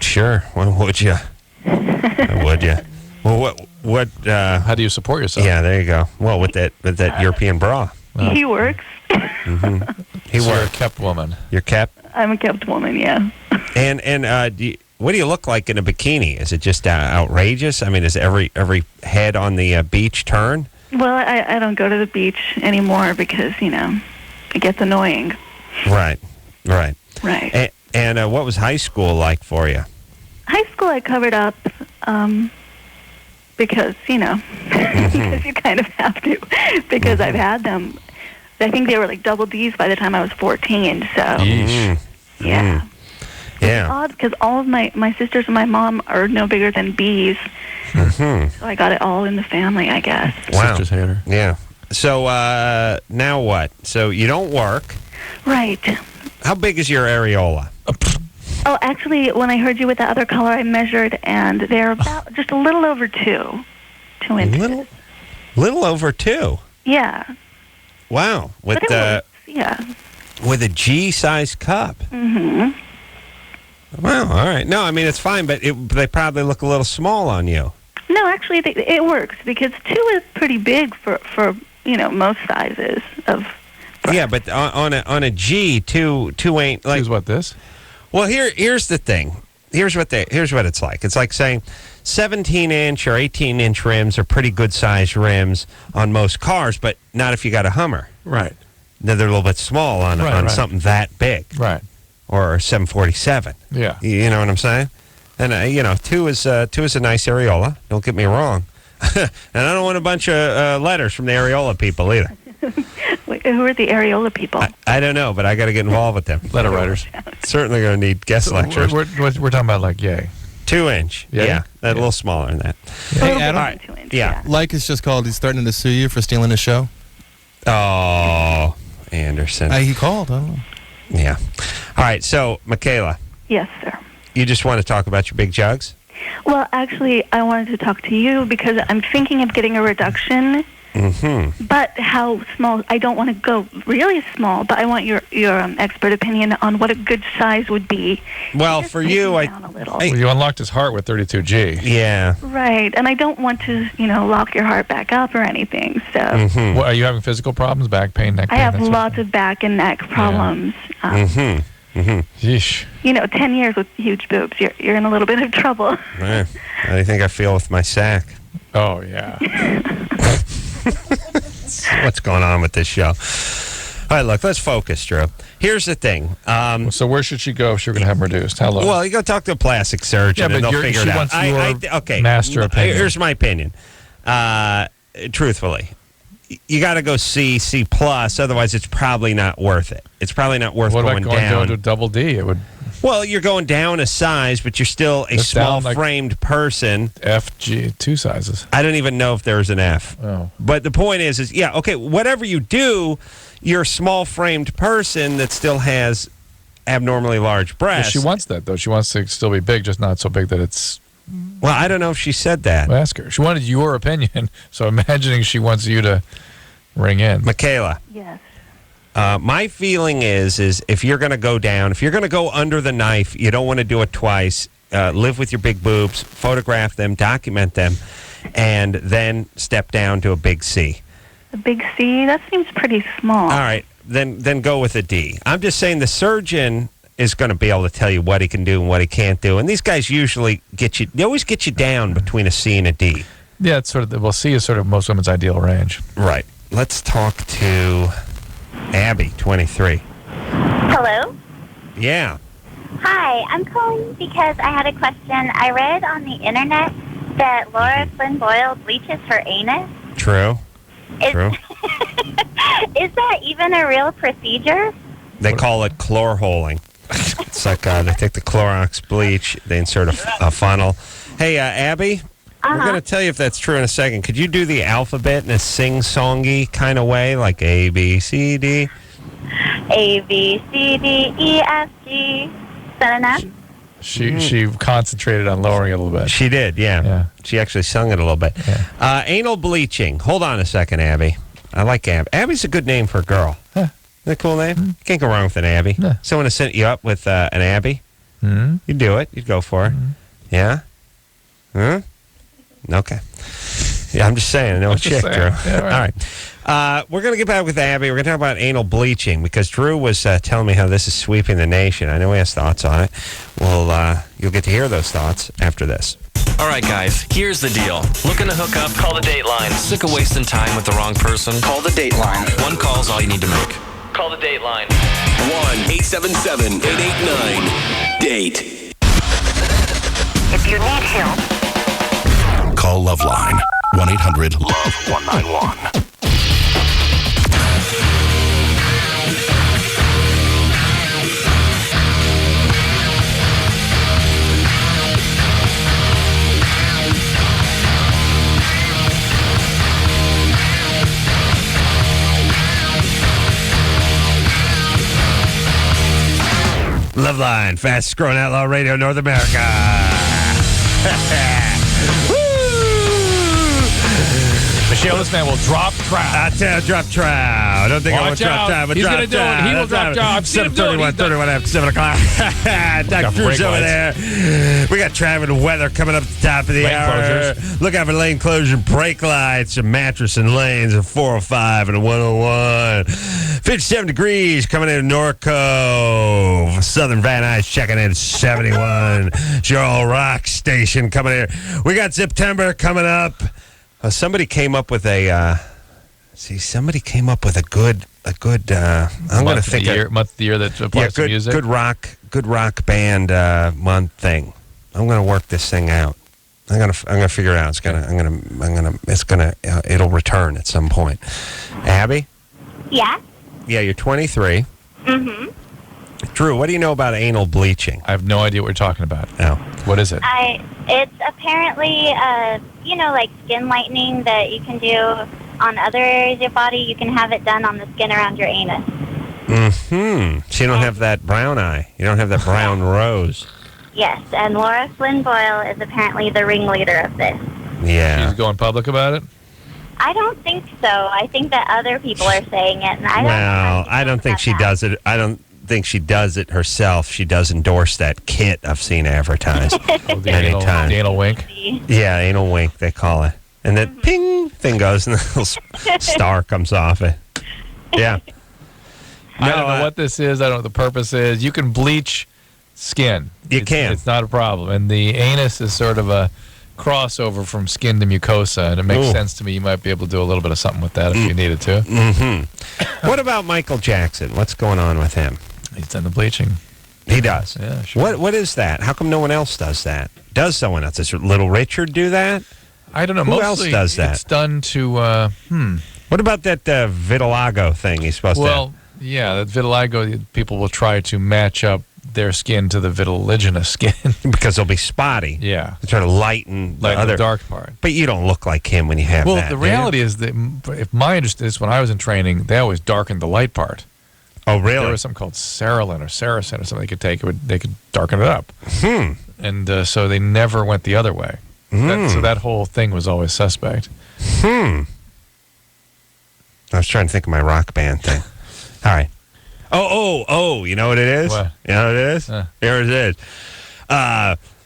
Sure. Well, would you? Would you? Well, what? How do you support yourself? Yeah, there you go. Well, with that European bra. He works. He So you're a works. kept woman. You're kept. I'm a kept woman. Yeah. And what do you look like in a bikini? Is it just outrageous? I mean, does every head on the beach turn? Well, I don't go to the beach anymore because it gets annoying. Right. Right. Right. And what was high school like for you? High school I covered up because because you kind of have to because I've had them. I think they were like double D's by the time I was 14. So Mm. yeah. Yeah. It's odd because all of my sisters and my mom are no bigger than B's. So I got it all in the family, I guess. Wow. Sisters hate her. Yeah. So now what? So you don't work. Right. How big is your areola? Oh, actually, when I heard you with the other color, I measured, and they're about just a little over 2 inches. Little over 2. Yeah. Wow. With But it works, yeah. with a G-sized cup. Mm-hmm. Wow. All right. No, I mean it's fine, but they probably look a little small on you. No, actually, it works because 2 is pretty big for most sizes of. Yeah, but on a G, 2 ain't like. Is what this? Well, here's the thing. Here's what it's like. It's like saying 17-inch or 18-inch rims are pretty good size rims on most cars, but not if you got a Hummer. Right. They're a little bit small on something that big. Right. Or a 747. Yeah. You know what I'm saying? And 2 is a nice areola. Don't get me wrong. And I don't want a bunch of letters from the areola people either. Wait, who are the areola people? I don't know, but I got to get involved with them. Letter writers. Certainly going to need guest lectures. We're talking about like yay. 2-inch. Yeah. A little smaller than that. Hey, Adam. All right. 2 inch, Yeah. Like has just called. He's threatening to sue you for stealing his show. Oh, Anderson. He called. I don't know. Yeah. All right. So, Michaela, Yes, sir. you just want to talk about your big jugs? Well, actually, I wanted to talk to you because I'm thinking of getting a reduction. Mm-hmm. But how small? I don't want to go really small, but I want your expert opinion on what a good size would be. Well, for you, Well, you unlocked his heart with 32G. Yeah. Right, and I don't want to, lock your heart back up or anything. So Mm-hmm. Well, are you having physical problems, back pain, neck pain? I have that sort of lots of back and neck problems. Mm-hmm. Mm-hmm. Yeesh. 10 years with huge boobs, you're in a little bit of trouble. How do you think I feel with my sack? Oh, yeah. What's going on with this show? All right, look, let's focus, Drew. Here's the thing. So where should she go if she's going to have them reduced? How low? Well, you go talk to a plastic surgeon Yeah, and but they'll figure she it out. wants your Okay, master opinion. Here's my opinion. Truthfully, you got to go C plus. Otherwise, it's probably not worth it. It's probably not worth what going about going down. down to double D? It would. Well, you're going down a size, but you're still a That's down like small-framed person. FG, 2 sizes. I don't even know if there's an F. Oh. But the point is, yeah, okay, whatever you do, you're a small-framed person that still has abnormally large Well, breasts. she wants that, though. She wants to still be big, just not so big that it's Well, I don't know if she said that. Well, ask her. She wanted your opinion, so imagining she wants you to ring in. Michaela. Yes. My feeling is if you're going to go down, if you're going to go under the knife, you don't want to do it twice. Live with your big boobs, photograph them, document them, and then step down to a big C. A big C? That seems pretty small. All right, then go with a D. I'm just saying the surgeon is going to be able to tell you what he can do and what he can't do. And these guys usually they always get you down between a C and a D. Yeah, it's sort of, C is sort of most women's ideal range. Right. Let's talk to Abby, 23. Hello? Yeah. Hi, I'm calling because I had a question. I read on the internet that Laura Flynn Boyle bleaches her anus. True. True. Is that even a real procedure? They call it chlorholing. It's like they take the Clorox bleach, they insert a funnel. Hey, Abby, we're going to tell you if that's true in a second. Could you do the alphabet in a sing-songy kind of way, like A, B, C, D? A, B, C, D, E, F, G. Is that enough? She concentrated on lowering it a little bit. She did, yeah. She actually sung it a little bit. Yeah. Anal bleaching. Hold on a second, Abby. I like Abby. Abby's a good name for a girl. Huh. Isn't that a cool name? You can't go wrong with an Abby. No. Someone has sent you up with an Abby. Mm-hmm. You'd do it. You'd go for it. Mm-hmm. Yeah? Huh? Okay. Yeah, I'm just saying. I know a chick, Drew. Yeah, All right. We're going to get back with Abby. We're going to talk about anal bleaching because Drew was telling me how this is sweeping the nation. I know he has thoughts on it. Well, you'll get to hear those thoughts after this. All right, guys, here's the deal. Looking to hook up? Call the Dateline. Sick of wasting time with the wrong person? Call the Dateline. One call's all you need to make. Call the Dateline. 1-877-889-DATE. If you need help, Call LoveLine. 1-800-LOVE-191. LoveLine, fastest growing outlaw radio in North America. Michelle, this man will drop trout. I tell you, drop trout. I don't think I will Watch drop out. trout, but He's drop gonna do it. trout. He will drop trout. I've seen him do it. 7:31, 31 after 7 o'clock. Dr. Drew's over there. We got traffic and weather coming up at the top of the Lane hour. closures. Look out for lane closure, brake lights, and mattress and lanes at 405 and 101. 57 degrees coming in North Cove. Southern Van Nuys checking in 71. Joel Rock Station coming in. We got September coming up. Somebody came up with a somebody came up with a good I'm going to think month of the year that applies to music. good rock band month thing. I'm going to work this thing out. I'm going to figure it out. It'll return at some point. Abby? yeah. Yeah, you're 23. Mm-hmm. Drew, what do you know about anal bleaching? I have no idea what you're talking about. No. What is it? It's apparently, like skin lightening that you can do on other areas of your body. You can have it done on the skin around your anus. Mm-hmm. So you don't have that brown eye. You don't have that brown rose. Yes, and Laura Flynn Boyle is apparently the ringleader of this. Yeah. She's going public about it? I don't think so. I think that other people are saying it, and I don't think she does it. I don't think she does it herself. She does endorse that kit I've seen advertised many times. The anal wink? Yeah, anal wink, they call it. And that ping thing goes, and the little star comes off it. Yeah. I don't know what this is. I don't know what the purpose is. You can bleach skin. You can. It's not a problem. And the anus is sort of a crossover from skin to mucosa, and it makes sense to me. You might be able to do a little bit of something with that if you needed to. Mm-hmm. What about Michael Jackson? What's going on with him? He's done the bleaching. He does? Yeah, sure. What is that? How come no one else does that? Does someone else? Does Little Richard do that? I don't know. Who Mostly else does that? It's done to, What about that vitiligo thing he's supposed to... Well, yeah, that vitiligo, people will try to match up their skin to the vitiliginous skin. Because they'll be spotty. Yeah. They try to lighten the dark part. But you don't look like him when you have that. Well, the reality is that, if my understanding is, when I was in training, they always darkened the light part. Oh, really? There was something called Cerulin or Saracen or something they could take. They could darken it up. and so they never went the other way. So that whole thing was always suspect. I was trying to think of my rock band thing. All right. Oh, you know what it is? What? You know what it is? Here it is.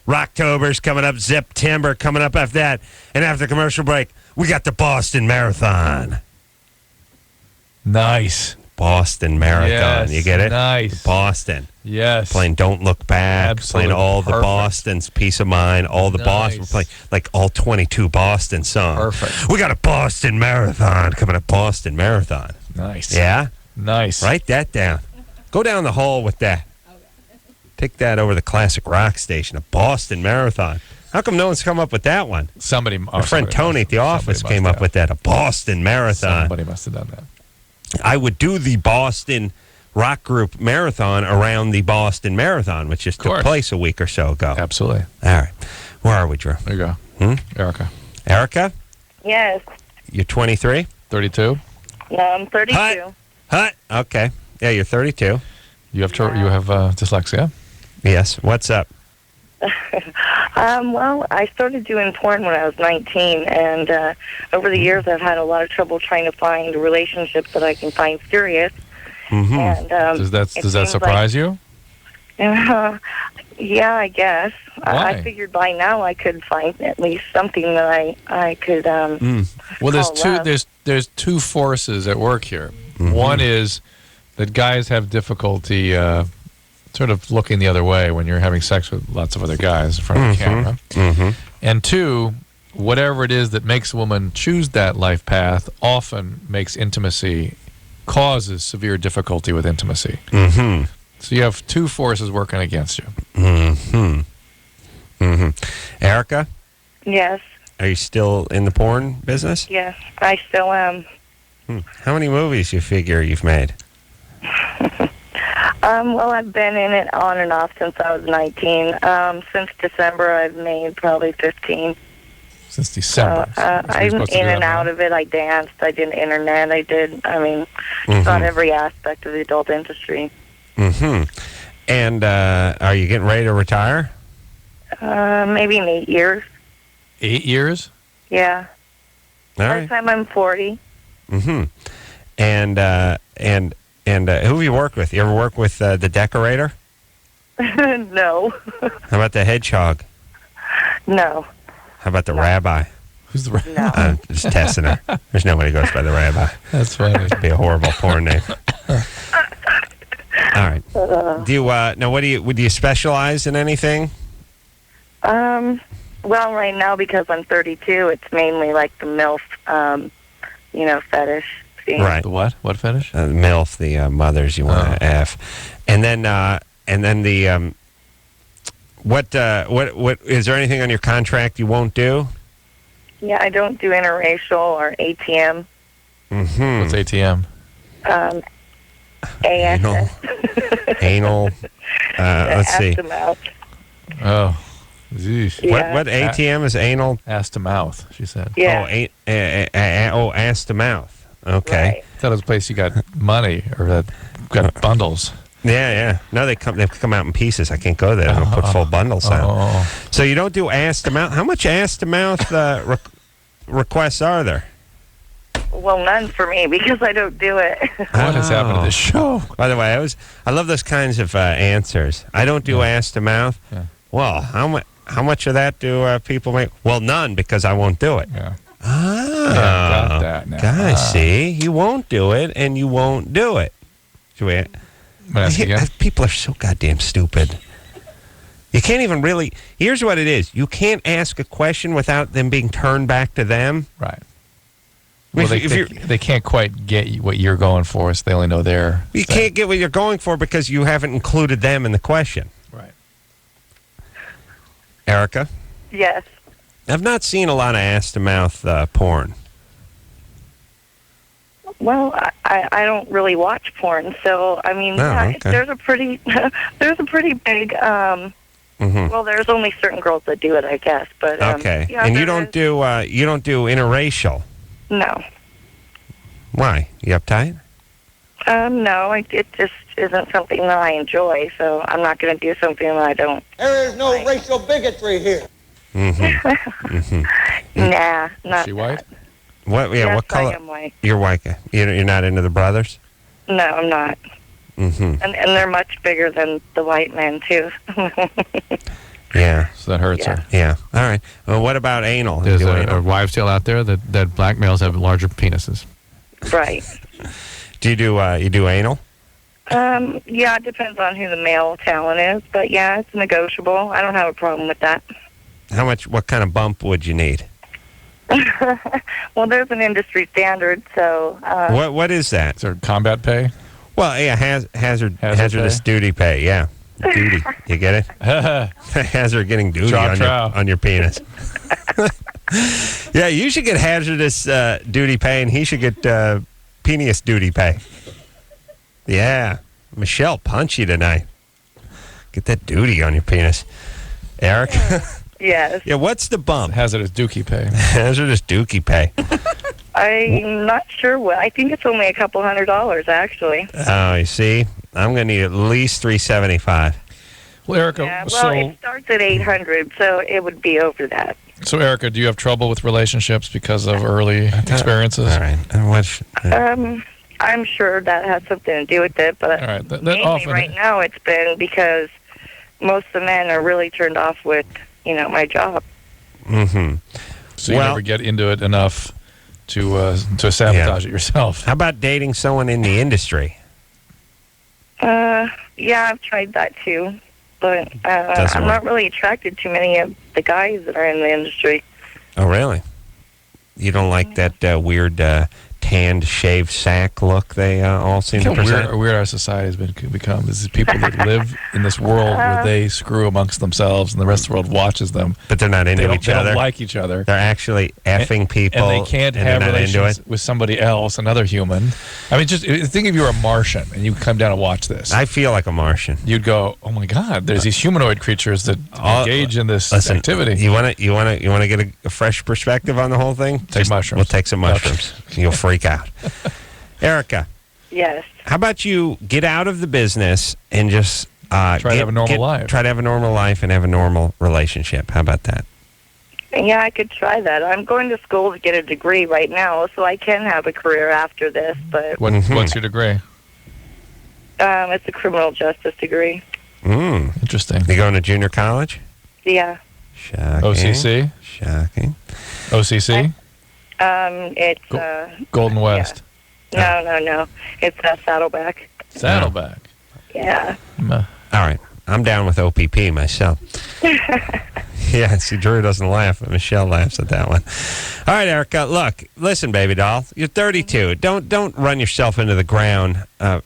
Rocktober's coming up, September coming up after that. And after the commercial break, we got the Boston Marathon. Nice. Boston Marathon. Yes, you get it? nice. Boston. Yes. Playing Don't Look Back. Absolutely Playing all the perfect. Boston's Peace of Mind. All the Boston. We're playing like all 22 Boston songs. Perfect. We got a Boston Marathon coming up. Boston Marathon. Nice. Yeah? Nice. Write that down. Go down the hall with that. Take that over to the classic rock station, a Boston Marathon. How come no one's come up with that one? Our friend Tony at the office came up with that, a Boston Marathon. Somebody must have done that. I would do the Boston rock group marathon around the Boston Marathon, which just took place a week or so ago. Absolutely. All right. Where are we, Drew? There you go. Erica. Erica? Yes. You're 23? 32? No, I'm 32. Hut. Okay. Yeah, you're 32. You have dyslexia? Yes. What's up? Well, I started doing porn when I was 19, and over the years I've had a lot of trouble trying to find relationships that I can find serious. And, Does that surprise you? Yeah, I guess. I figured by now I could find at least something that I could. Well, there's two forces at work here. One is that guys have difficulty sort of looking the other way when you're having sex with lots of other guys in front of the camera. And two, whatever it is that makes a woman choose that life path often causes severe difficulty with intimacy. So you have two forces working against you. Erica? Yes. Are you still in the porn business? Yes, I still am. How many movies you figure you've made? Well, I've been in it on and off since I was 19. Since December, I've made probably 15. Since December. I'm in and out of it. I danced. I did internet. Just about every aspect of the adult industry. And are you getting ready to retire? Maybe in 8 years. 8 years? Yeah. All By right. the time I'm 40. And who have you worked with? You ever work with the decorator? No. How about the hedgehog? No. How about the rabbi? Who's the rabbi? No. I'm just testing her. There's nobody who goes by the rabbi. That's funny. It'd be a horrible porn name. All right. Do you now? Would you specialize in anything? Well, right now because I'm 32, it's mainly like the MILF, fetish. Scene. Right. The what? What fetish? MILF, the mothers you want to F, and then the what is there anything on your contract you won't do? Yeah, I don't do interracial or ATM. What's ATM? ASS. Anal. Let's see. Oh. Geez. Yeah. What ATM is anal? Ass to mouth, she said. Yeah. Ass to mouth. Okay. Right. I thought it was a place you got money or that got bundles. Yeah. No, they come out in pieces. I can't go there. They don't put full bundles out. So you don't do ass to mouth. How much ass to mouth requests are there? Well, none for me because I don't do it. What has happened to this show? By the way, I love those kinds of answers. I don't do ass to mouth. Yeah. Well, how much of that do people make? Well, none because I won't do it. Yeah. Got that now. Guys, see, you won't do it, and you won't do it. People are so goddamn stupid. You can't even really. Here's what it is: you can't ask a question without them being turned back to them. Right. Well, they can't quite get what you're going for, so they only know their. You can't get what you're going for because you haven't included them in the question. Right. Erica? Yes. I've not seen a lot of ass-to-mouth porn. Well, I don't really watch porn, so okay. there's a pretty big. Well, there's only certain girls that do it, I guess. But okay, yeah, and you don't do interracial. No. Why? You uptight? No, it just isn't something that I enjoy, so I'm not going to do something that I don't. There is no racial bigotry here. Nah, not. Is she white? What? Yeah. Yes, What color? I am white. You're white. You're not into the brothers. No, I'm not. And they're much bigger than the white men too. Yeah. So that hurts her. Yeah. All right. Well, what about anal? There's Do a anal? wives' tale out there that black males have larger penises. Right. Do you do anal? Yeah, it depends on who the male talent is, but yeah, it's negotiable. I don't have a problem with that. How much? What kind of bump would you need? Well, there's an industry standard, so. What is that? Is there combat pay? Well, yeah, hazardous duty pay. Yeah, duty. You get it? Hazard getting duty on your penis. Yeah, you should get hazardous duty pay, and he should get penis duty pay. Yeah, Michelle, punch you tonight. Get that duty on your penis, Eric. Yes. Yeah, what's the bump? Hazardous dookie pay. Hazardous dookie pay. I'm not sure what. I think it's only a couple $100, actually. Oh, you see, I'm going to need at least $375. Well, Erica, Yeah, well, it starts at $800, so it would be over that. So Erica, do you have trouble with relationships because of early experiences? All right. I'm sure that has something to do with it, but all right. mainly often, right now it's been because most of the men are really turned off with, my job. So you never get into it enough to sabotage it yourself. How about dating someone in the industry? Yeah, I've tried that too, but I'm not really attracted to many of the guys that are in the industry. Oh, really? You don't like that weird tanned, shaved sack look they all seem to present? Weird our society has become. This is people that live in this world where they screw amongst themselves and the rest of the world watches them. But they're not into each other. They don't like each other. They're actually effing people. And they can't have relations with somebody else, another human. I mean, just think if you were a Martian and you come down and watch this. I feel like a Martian. You'd go, oh my God, there's these humanoid creatures that engage in this activity. You want to get a fresh perspective on the whole thing? Take mushrooms. We'll take some mushrooms. You'll freak out. Erica. Yes. How about you get out of the business and just try to have a normal life. Try to have a normal life and have a normal relationship. How about that? Yeah, I could try that. I'm going to school to get a degree right now, so I can have a career after this. But what's your degree? It's a criminal justice degree. Interesting. You going to junior college? Yeah. Shocking. OCC? Shocking. OCC? It's Golden West. Yeah. No. It's Saddleback. Saddleback. Yeah. All right. I'm down with OPP myself. Yeah, see, Drew doesn't laugh, but Michelle laughs at that one. All right, Erica, look, listen, baby doll. You're 32. Don't run yourself into the ground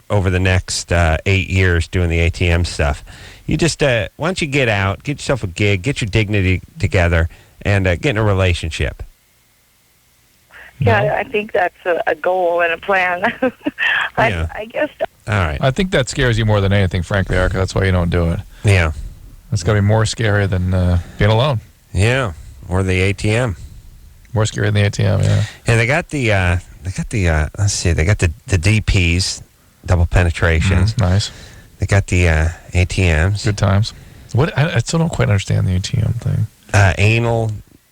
over the next 8 years doing the ATM stuff. You just, why don't you get out, get yourself a gig, get your dignity together, and get in a relationship. Yeah, I think that's a goal and a plan. I guess. All right. I think that scares you more than anything, frankly, Erica. That's why you don't do it. Yeah. It's got to be more scary than being alone. Yeah, or the ATM. More scary than the ATM, yeah. And they got the let's see, they got the DPs, double penetrations. Nice. They got the ATMs. Good times. What? I still don't quite understand the ATM thing. Anal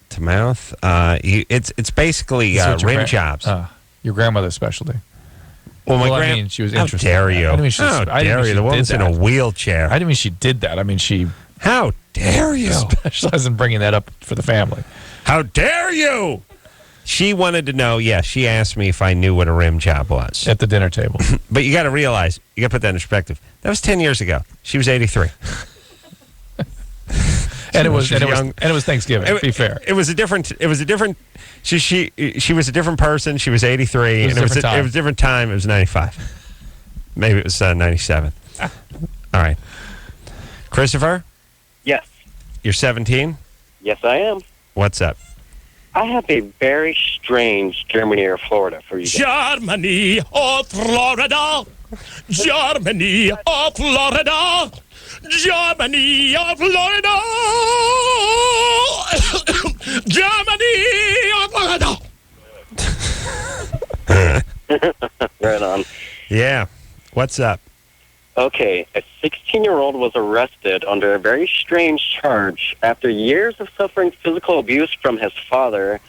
to mouth. It's basically rim jobs. Your grandmother's specialty. Well, I mean, she was interested. How dare you? I didn't mean How dare you? The woman's in a wheelchair. I didn't mean she did that. I mean, she... How dare you? Specializes in bringing that up for the family. How dare you? She wanted to know, she asked me if I knew what a rim job was. At the dinner table. But you got to realize, you got to put that in perspective. That was 10 years ago. She was 83. And it was Thanksgiving. Be fair, it was a different. She was a different person. She was 83, and it was a different time. It was 95. Maybe it was 97. All right, Christopher. Yes. You're 17. Yes, I am. What's up? I have a very strange Germany or Florida for you guys. Germany or Florida. Germany or Florida. Germany or Florida. Germany or Florida. Right on. Yeah. What's up? Okay, a 16-year-old was arrested under a very strange charge after years of suffering physical abuse from his father.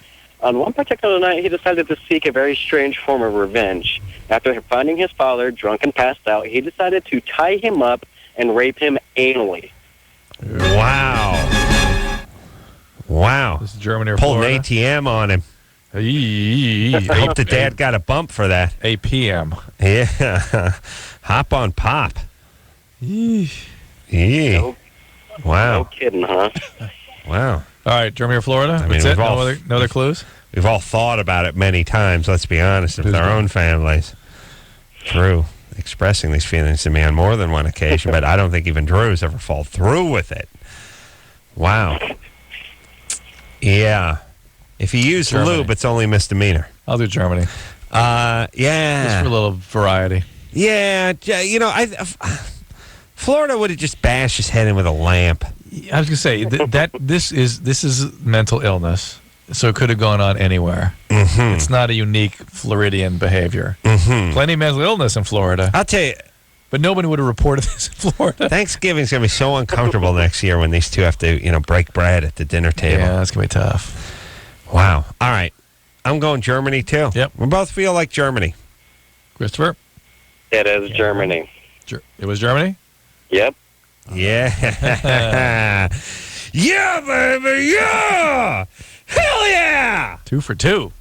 On one particular night, he decided to seek a very strange form of revenge. After finding his father drunk and passed out, he decided to tie him up and rape him anally. Wow. Wow. This is Germany or Pulled Florida? an ATM on him. I hope the dad got a bump for that. APM. Yeah. Hop on pop. No, Wow. no kidding, huh? Wow. All right, Germany or Florida? I mean, That's it? we've all- No other clues? We've all thought about it many times, let's be honest, with our own families. Drew expressing these feelings to me on more than one occasion, but I don't think even Drew's ever followed through with it. Wow. Yeah. If you use Germany. lube, it's only misdemeanor. I'll do Germany. Yeah. Just for a little variety. Yeah, Florida would have just bashed his head in with a lamp. I was going to say, this is mental illness, so it could have gone on anywhere. Mm-hmm. It's not a unique Floridian behavior. Mm-hmm. Plenty of mental illness in Florida. I'll tell you. But nobody would have reported this in Florida. Thanksgiving's going to be so uncomfortable next year when these two have to, break bread at the dinner table. Yeah, that's going to be tough. Wow. All right. I'm going Germany, too. Yep. We both feel like Germany. Christopher? It is Germany. It was Germany? Yep. Yeah. Yeah, baby, yeah! Hell yeah! 2 for 2.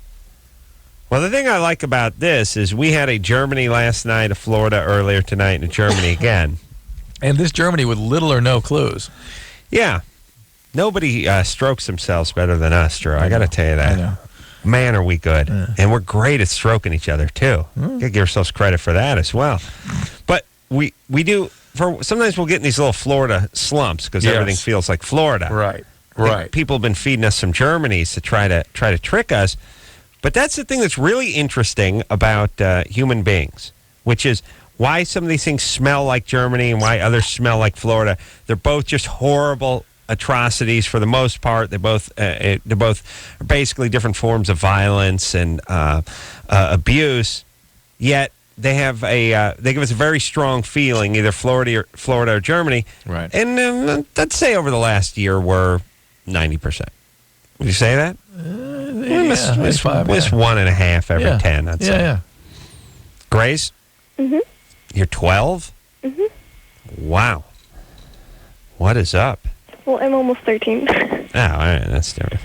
Well, the thing I like about this is we had a Germany last night, a Florida earlier tonight, and a Germany again. And this Germany with little or no clues. Yeah. Nobody strokes themselves better than us, Drew. I got to tell you that. I know. Man, are we good. And we're great at stroking each other, too. Got to give ourselves credit for that as well. But we do... sometimes we'll get in these little Florida slumps because everything feels like Florida. Right. I think people have been feeding us some Germanys to try to trick us. But that's the thing that's really interesting about human beings, which is why some of these things smell like Germany and why others smell like Florida. They're both just horrible atrocities for the most part. They're both basically different forms of violence and abuse. Yet they have they give us a very strong feeling, either Florida or Germany. Right. And let's say over the last year we're 90%. Would you say that? It's 1.5 every 10. I'd say. Yeah. Grace, Mhm. you're 12. Mhm. Wow. What is up? Well, I'm almost 13. Oh, all right, that's different.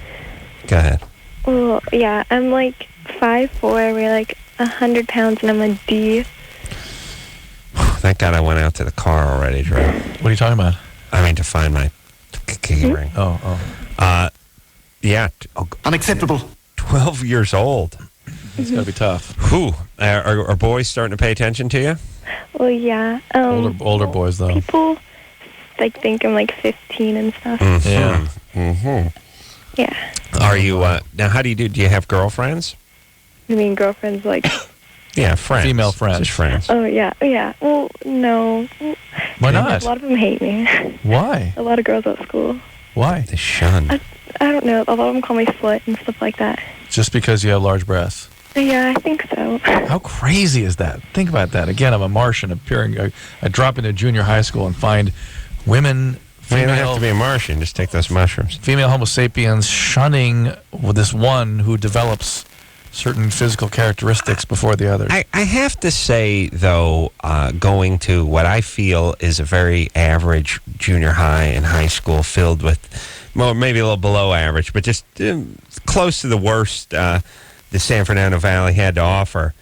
Go ahead. Well, yeah, I'm like 5'4", I weigh like 100 pounds, and I'm a D. Thank God I went out to the car already, Drew. What are you talking about? I mean, to find my key ring. Oh. Yeah. Unacceptable. 12 years old. It's got to be tough. Whew. Are boys starting to pay attention to you? Well, yeah. Older boys, though. People like think I'm like 15 and stuff. Mm-hmm. Yeah. Mm-hmm. Yeah. Are you, now how do you have girlfriends? You mean girlfriends like... Yeah, friends. Female friends. Just friends. Oh, yeah. Well, no. Why not? A lot of them hate me. Why? A lot of girls at school. Why? They shun. I don't know. A lot of them call me slut and stuff like that. Just because you have large breasts. Yeah, I think so. How crazy is that? Think about that. Again, I'm a Martian appearing. I drop into junior high school and find women, Well, you don't have to be a Martian. Just take those mushrooms. female Homo sapiens shunning with this one who develops certain physical characteristics before the others. I have to say, though, going to what I feel is a very average junior high and high school filled with, well, maybe a little below average, but just close to the worst the San Fernando Valley had to offer.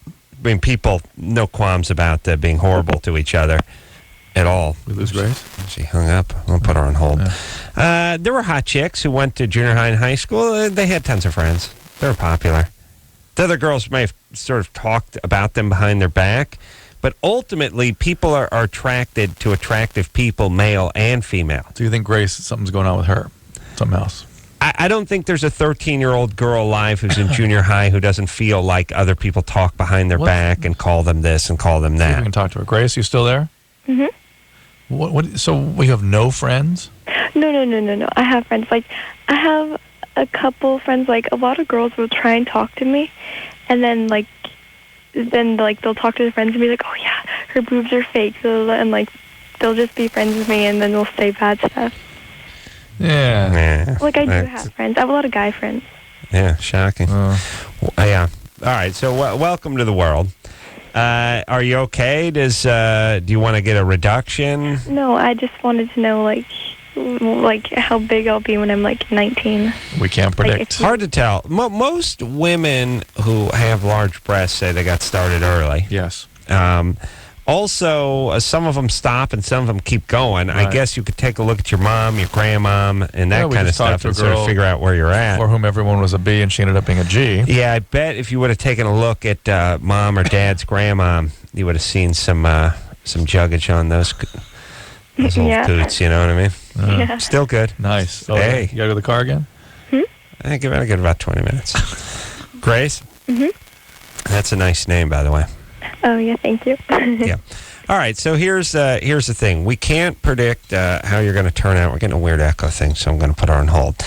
I mean, people, no qualms about being horrible to each other at all. We lose Grace? She hung up. I'll put her on hold. Yeah. There were hot chicks who went to junior high and high school. They had tons of friends. They were popular. The other girls may have sort of talked about them behind their back, but ultimately people are attracted to attractive people, male and female. Do you think Grace, something's going on with her? Something else? I don't think there's a 13-year-old girl alive who's in junior high who doesn't feel like other people talk behind their back and call them this and call them See if that. we can talk to her. Grace, you still there? Mm-hmm. So we have no friends? No. I have friends. Like, I have a couple friends. Like, a lot of girls will try and talk to me, and then they'll talk to their friends and be like, "Oh yeah, her boobs are fake, and like they'll just be friends with me, and then they'll say bad stuff. Yeah. Like I do have friends. I have a lot of guy friends. Yeah, shocking. Yeah. All right. So welcome to the world. Are you okay? Do you want to get a reduction? No, I just wanted to know like how big I'll be when I'm like 19. We can't predict. Hard to tell. Most women who have large breasts say they got started early. Yes. Also, some of them stop and some of them keep going. Right. I guess you could take a look at your mom, your grandmom, and that kind of stuff and sort of figure out where you're at. For whom everyone was a B and she ended up being a G. Yeah, I bet if you would have taken a look at mom or dad's grandmom, you would have seen some juggage on those old coots, you know what I mean? Yeah. Still good. Nice. Oh, hey. You got to go to the car again? I think I'll get about 20 minutes. Grace? That's a nice name, by the way. Oh, yeah, thank you. Yeah. All right, so here's the thing. We can't predict how you're going to turn out. We're getting a weird echo thing, so I'm going to put her on hold.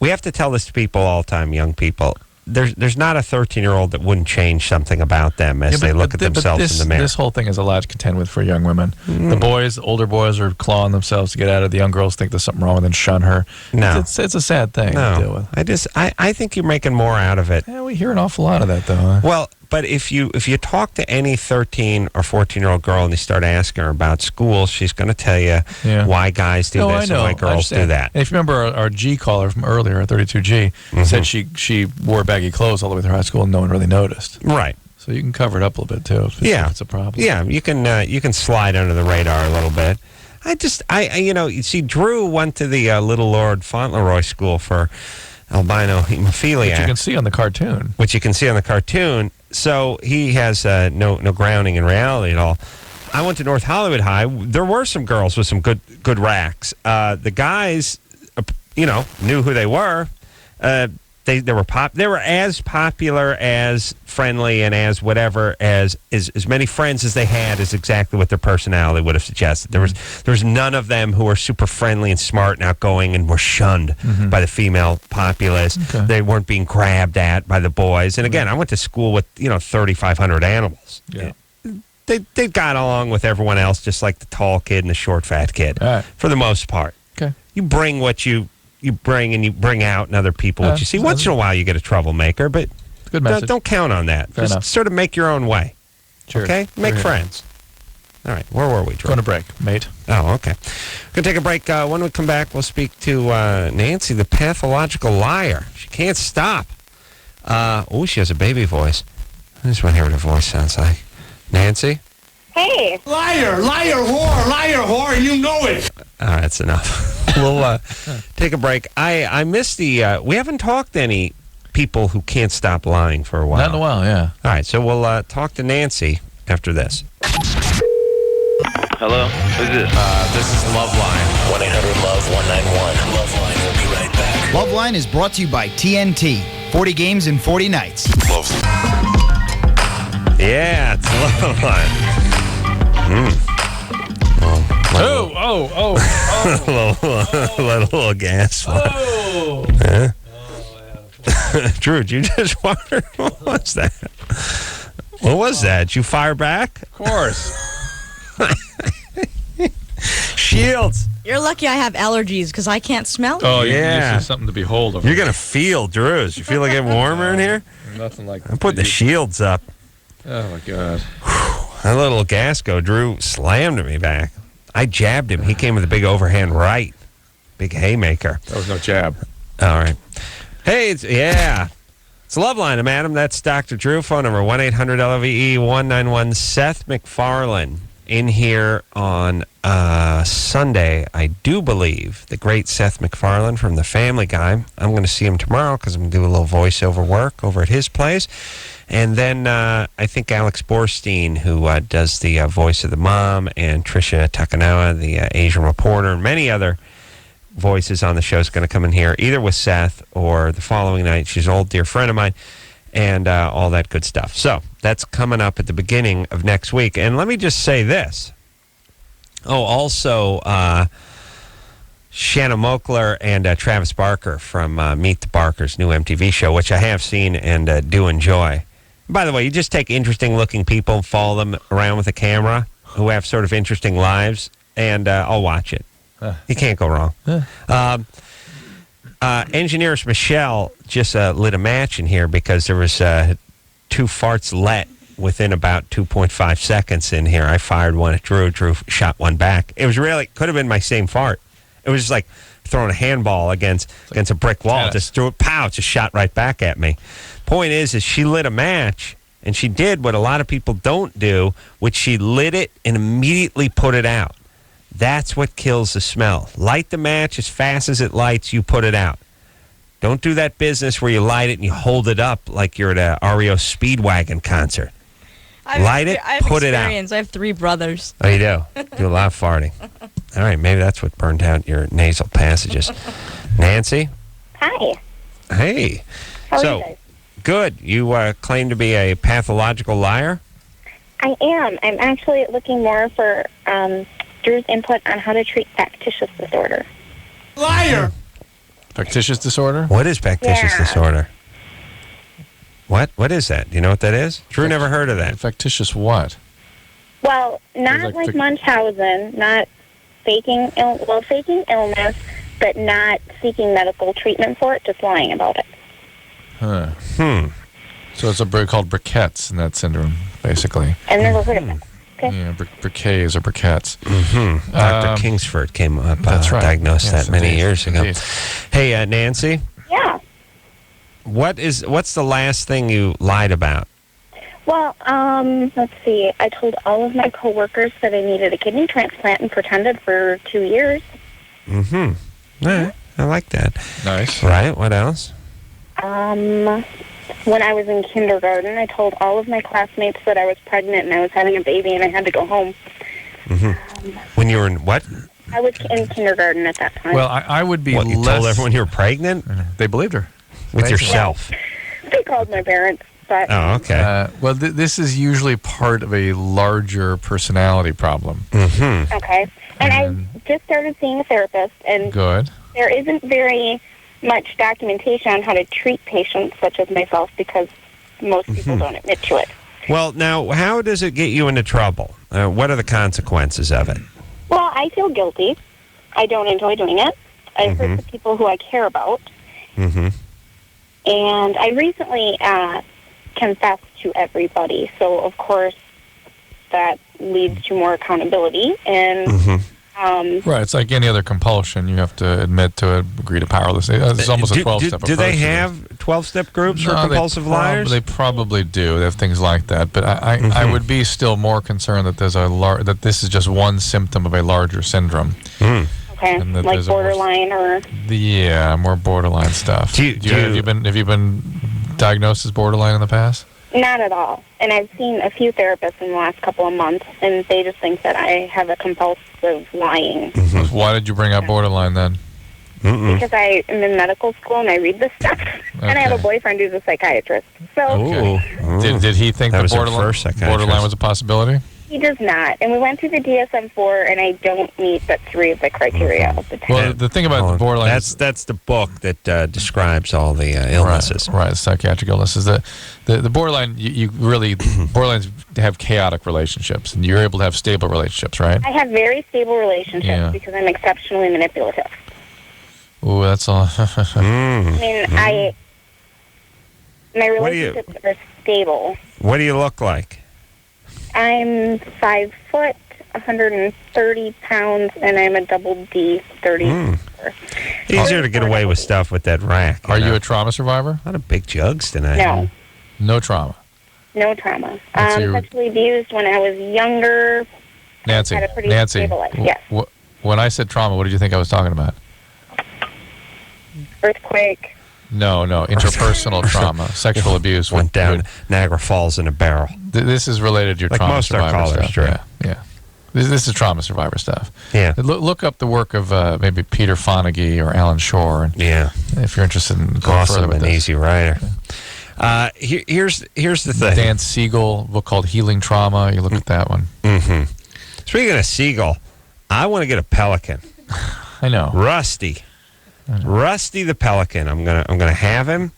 We have to tell this to people all the time, young people. There's not a 13-year-old that wouldn't change something about them as they look at themselves in the mirror. This whole thing is a lot to contend with for young women. The boys, older boys, are clawing themselves to get out of it. The young girls think there's something wrong with it and shun her. No. It's a sad thing to deal with. I think you're making more out of it. Yeah, we hear an awful lot of that, though. Huh? Well, but if you talk to any 13 or 14-year-old girl and you start asking her about school, she's going to tell you why guys do this and why girls do that. And if you remember our G caller from earlier, our 32G, said she wore baggy clothes all the way through high school and no one really noticed. Right. So you can cover it up a little bit, too. Yeah. If it's a problem. Yeah, you can slide under the radar a little bit. You see, Drew went to the Little Lord Fauntleroy School for albino hemophilia. Which you can see on the cartoon. So he has no grounding in reality at all. I went to North Hollywood High. There were some girls with some good racks. The guys, knew who they were. They were as popular, as friendly, and as whatever as many friends as they had is exactly what their personality would have suggested. There was none of them who were super friendly and smart and outgoing and were shunned by the female populace. Okay. They weren't being grabbed at by the boys. And again, I went to school with 3,500 animals. Yeah. They got along with everyone else, just like the tall kid and the short fat kid, for the most part. Okay. You bring what you bring, and you bring out in other people what you see. Once in a while you get a troublemaker, but good message. Don't count on that. Fair Just enough. sort of make your own way. Cheers. Okay? Make friends. All right. Where were we, Drew? Going to break, mate. Oh, okay. Going to take a break. When we come back, we'll speak to Nancy, the pathological liar. She can't stop. She has a baby voice. I just want to hear what her voice sounds like. Nancy? Hey. Liar, whore, you know it. All right, that's enough. We'll take a break. I missed the... we haven't talked to any people who can't stop lying for a while. Not in a while, yeah. All right, so we'll talk to Nancy after this. Hello? Who's this? This is LoveLine. 1-800-LOVE-191. LoveLine will be right back. LoveLine is brought to you by TNT. 40 games in 40 nights. Yeah, it's LoveLine. Little gas. Drew, did you just water? What was that? What was that? Did you fire back? Of course. Shields. You're lucky I have allergies because I can't smell it. Oh, yeah. This is something to behold. You're going to feel, Drews. You feel like getting warmer in here? Nothing like I'm putting the shields up. Oh, my God. That little gas go, Drew slammed me back. I jabbed him. He came with a big overhand right. Big haymaker. That was no jab. All right. Hey, it's LoveLine. I'm Adam. That's Dr. Drew. Phone number 1-800-LOVE-191. Seth MacFarlane in here on Sunday, I do believe. The great Seth MacFarlane from The Family Guy. I'm going to see him tomorrow because I'm going to do a little voiceover work over at his place. And then I think Alex Borstein, who does the voice of the mom, and Tricia Takanawa, the Asian reporter, and many other voices on the show is going to come in here, either with Seth or the following night. She's an old dear friend of mine, and all that good stuff. So that's coming up at the beginning of next week. And let me just say this. Also, Shanna Mokler and Travis Barker from Meet the Barkers' new MTV show, which I have seen and do enjoy. By the way, you just take interesting-looking people and follow them around with a camera who have sort of interesting lives, and I'll watch it. You can't go wrong. Engineers Michelle just lit a match in here because there was 2 farts let within about 2.5 seconds in here. I fired one at Drew. Drew shot one back. It was really, could have been my same fart. It was just like throwing a handball against a brick wall. Just threw it, pow, just shot right back at me. Point is she lit a match, and she did what a lot of people don't do, which she lit it and immediately put it out. That's what kills the smell. Light the match as fast as it lights, you put it out. Don't do that business where you light it and you hold it up like you're at a REO Speedwagon concert. Light it, put it out. I have 3 brothers. Oh, you do? Do a lot of farting. All right, maybe that's what burned out your nasal passages. Nancy? Hi. Hey. How are you guys? Good. You claim to be a pathological liar? I am. I'm actually looking more for Drew's input on how to treat factitious disorder. Liar! Factitious disorder? What is factitious disorder? What is that? Do you know what that is? Drew never heard of that. Factitious what? Well, not like Munchausen, not faking illness, but not seeking medical treatment for it, just lying about it. Huh. So it's a bird called briquettes in that syndrome, basically. I've never heard of it. Okay. Yeah, briquets or briquettes. Dr. Kingsford came up, that's right. diagnosed that many years ago. Indeed. Hey, Nancy? Yeah. What's the last thing you lied about? Well, let's see. I told all of my coworkers that I needed a kidney transplant and pretended for 2 years. All right. I like that. Nice. Right. What else? When I was in kindergarten, I told all of my classmates that I was pregnant and I was having a baby and I had to go home. When you were in what? I was in kindergarten at that time. Well, I would be What, you less... told everyone you were pregnant? They believed her. With yourself? They called my parents, but... Oh, okay. Well, this is usually part of a larger personality problem. Okay. And I just started seeing a therapist, and Good. there isn't very much documentation on how to treat patients such as myself because most people don't admit to it. Well, now, how does it get you into trouble? What are the consequences of it? Well, I feel guilty. I don't enjoy doing it. I hurt the people who I care about. And I recently confessed to everybody. So, of course, that leads to more accountability. And Right, it's like any other compulsion. You have to admit to it, agree to powerless. It's almost a 12-step approach. Do they have 12-step groups for compulsive liars? They probably do. They have things like that. But I would be still more concerned that there's that this is just one symptom of a larger syndrome. Okay, like borderline or... Yeah, more borderline stuff. Have you been diagnosed as borderline in the past? Not at all. And I've seen a few therapists in the last couple of months, and they just think that I have a compulsive lying. Why did you bring up borderline then? Because I am in medical school and I read this stuff. And I have a boyfriend who's a psychiatrist. So Did he think that borderline was a possibility? he does not. And we went through the DSM-4, and I don't meet but 3 of the criteria of the 10. Well, the thing about the borderline... That's the book that describes all the illnesses. Right, psychiatric illnesses. The borderline, you really... borderlines have chaotic relationships, and you're able to have stable relationships, right? I have very stable relationships because I'm exceptionally manipulative. Ooh, that's all... I mean, my relationships are stable. What do you look like? I'm 5 foot, 130 pounds, and I'm a double D, 30. Easier to get away with stuff with that rack. Are you a trauma survivor? A lot of big jugs tonight. No. No trauma? No trauma. Sexually abused when I was younger. Nancy, Had a pretty stable life. Yes. When I said trauma, what did you think I was talking about? Earthquake. No, interpersonal trauma, sexual abuse. Went down Niagara Falls in a barrel. This is related to your like trauma most survivor our callers, stuff. Yeah. This is trauma survivor stuff. Yeah. Look up the work of maybe Peter Fonagy or Alan Shore. And if you're interested in going further with an this. easy writer. Here's the thing. Dan Siegel, book called Healing Trauma. You look at that one. Speaking of Siegel, I want to get a pelican. I know. Rusty the pelican. I'm gonna have him.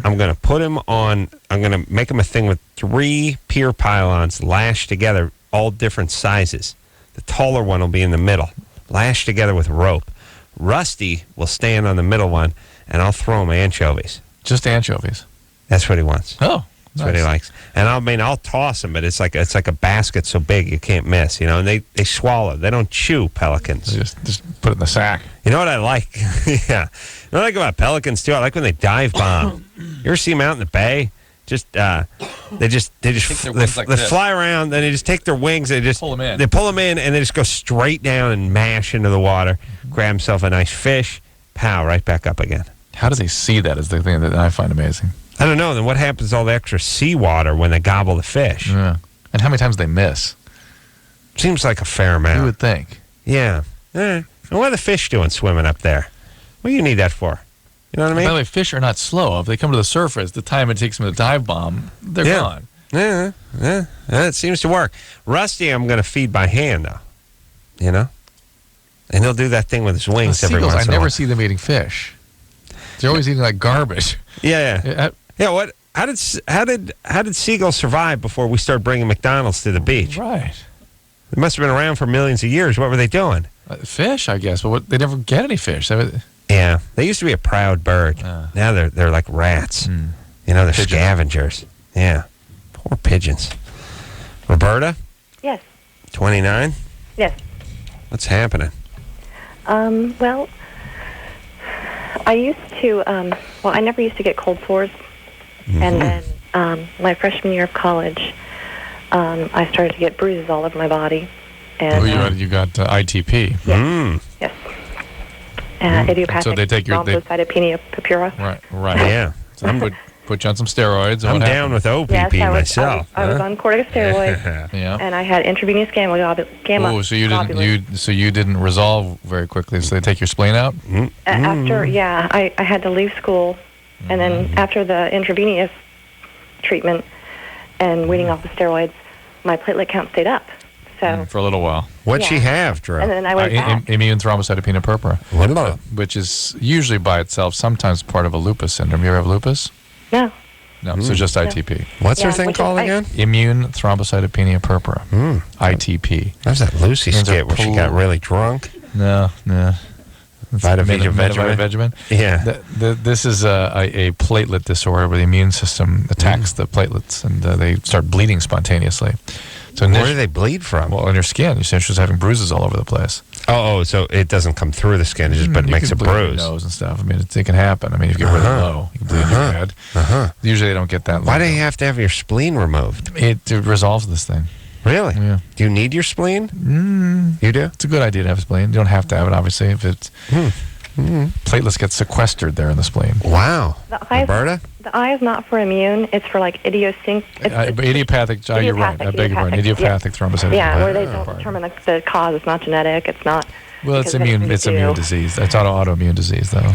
I'm going to put him on. I'm going to make him a thing with 3 pier pylons lashed together, all different sizes. The taller one will be in the middle, lashed together with rope. Rusty will stand on the middle one, and I'll throw him anchovies. Just anchovies. That's what he wants. Oh, that's what he likes. And I'll toss them, but it's like a basket so big you can't miss. You know, and they swallow. They don't chew pelicans. They just put it in the sack. You know what I like? Yeah. You know what I like about pelicans too? I like when they dive bomb. You ever see them out in the bay? Just they fly around, then they just take their wings, they pull them in, and they just go straight down and mash into the water, grab themselves a nice fish, pow, right back up again. How do they see that is the thing that I find amazing. I don't know. Then what happens to all the extra seawater when they gobble the fish? Yeah. And how many times they miss? Seems like a fair amount. You would think. Yeah. And what are the fish doing swimming up there? What do you need that for? You know what I mean? By the way, fish are not slow. If they come to the surface, the time it takes them to dive bomb, they're gone. Yeah. It seems to work. Rusty, I'm going to feed by hand, though. You know? And he'll do that thing with his wings every once in a while. I never see them eating fish. They're always eating like garbage. Yeah. What? How did seagulls survive before we started bringing McDonald's to the beach? Right. They must have been around for millions of years. What were they doing? Fish, I guess. But they never get any fish. Yeah, they used to be a proud bird. Now they're like rats. You know, they're scavengers. Yeah, poor pigeons. Roberta? Yes. 29? Yes. What's happening? Well, I used to, I never used to get cold sores. Mm-hmm. And then my freshman year of college, I started to get bruises all over my body. And, you got ITP. Yes. Yes. Idiopathic so they take thrombocytopenia purpura. Right. Yeah. Some would put you on some steroids. I'm down with OPP myself. I was on corticosteroids. Yeah. And I had intravenous gamma. Oh, so you didn't resolve very quickly. So they take your spleen out. After, I had to leave school, and then after the intravenous treatment and weaning off the steroids, my platelet count stayed up. So for a little while. What'd she have, Drew? And then I went back. Immune thrombocytopenia purpura. What about? Which is usually by itself sometimes part of a lupus syndrome. You ever have lupus? No. No, so just ITP. What's her thing called again? Immune thrombocytopenia purpura. ITP. That was that Lucy skit where she got really drunk. No. Vitamin. Yeah. This is a platelet disorder where the immune system attacks the platelets and they start bleeding spontaneously. So where do they bleed from? Well, in your skin. You see she's having bruises all over the place. Oh, so it doesn't come through the skin, but it makes a bruise. Your nose and stuff. I mean, it can happen. I mean, if you get really low, you can bleed in your head. Usually they don't get that low. Why do you have to have your spleen removed? It resolves this thing. Really? Yeah. Do you need your spleen? You do? It's a good idea to have a spleen. You don't have to have it, obviously. If it's platelets get sequestered there in the spleen. Wow. Roberta? The I is not for immune. It's for like idiopathic. You're right. I beg your pardon. Idiopathic thrombocytopenia. Yeah, where they don't determine the cause. It's not genetic. It's not. Well, it's immune. It's immune disease. It's autoimmune disease, though.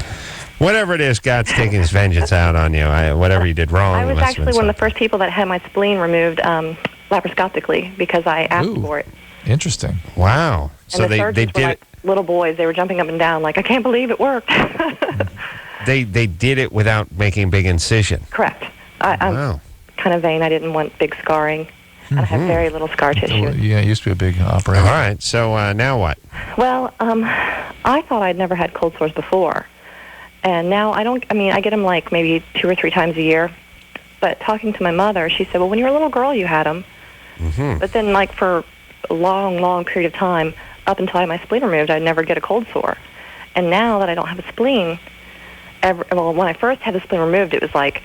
Whatever it is, God's taking his vengeance out on you. Whatever you did wrong. I was actually one of the first people that had my spleen removed laparoscopically because I asked for it. Interesting. Wow. And so they did it. Little boys, they were jumping up and down like, I can't believe it worked. They did it without making a big incision. Correct. I'm kind of vain. I didn't want big scarring. And I have very little scar tissue. Yeah, it used to be a big operation. All right. So now what? Well, I thought I'd never had cold sores before. And now I get them like maybe 2 or 3 times a year. But talking to my mother, she said, well, when you were a little girl, you had them. But then like for a long, long period of time, up until I had my spleen removed, I'd never get a cold sore. And now that I don't have a spleen, when I first had the spleen removed, it was like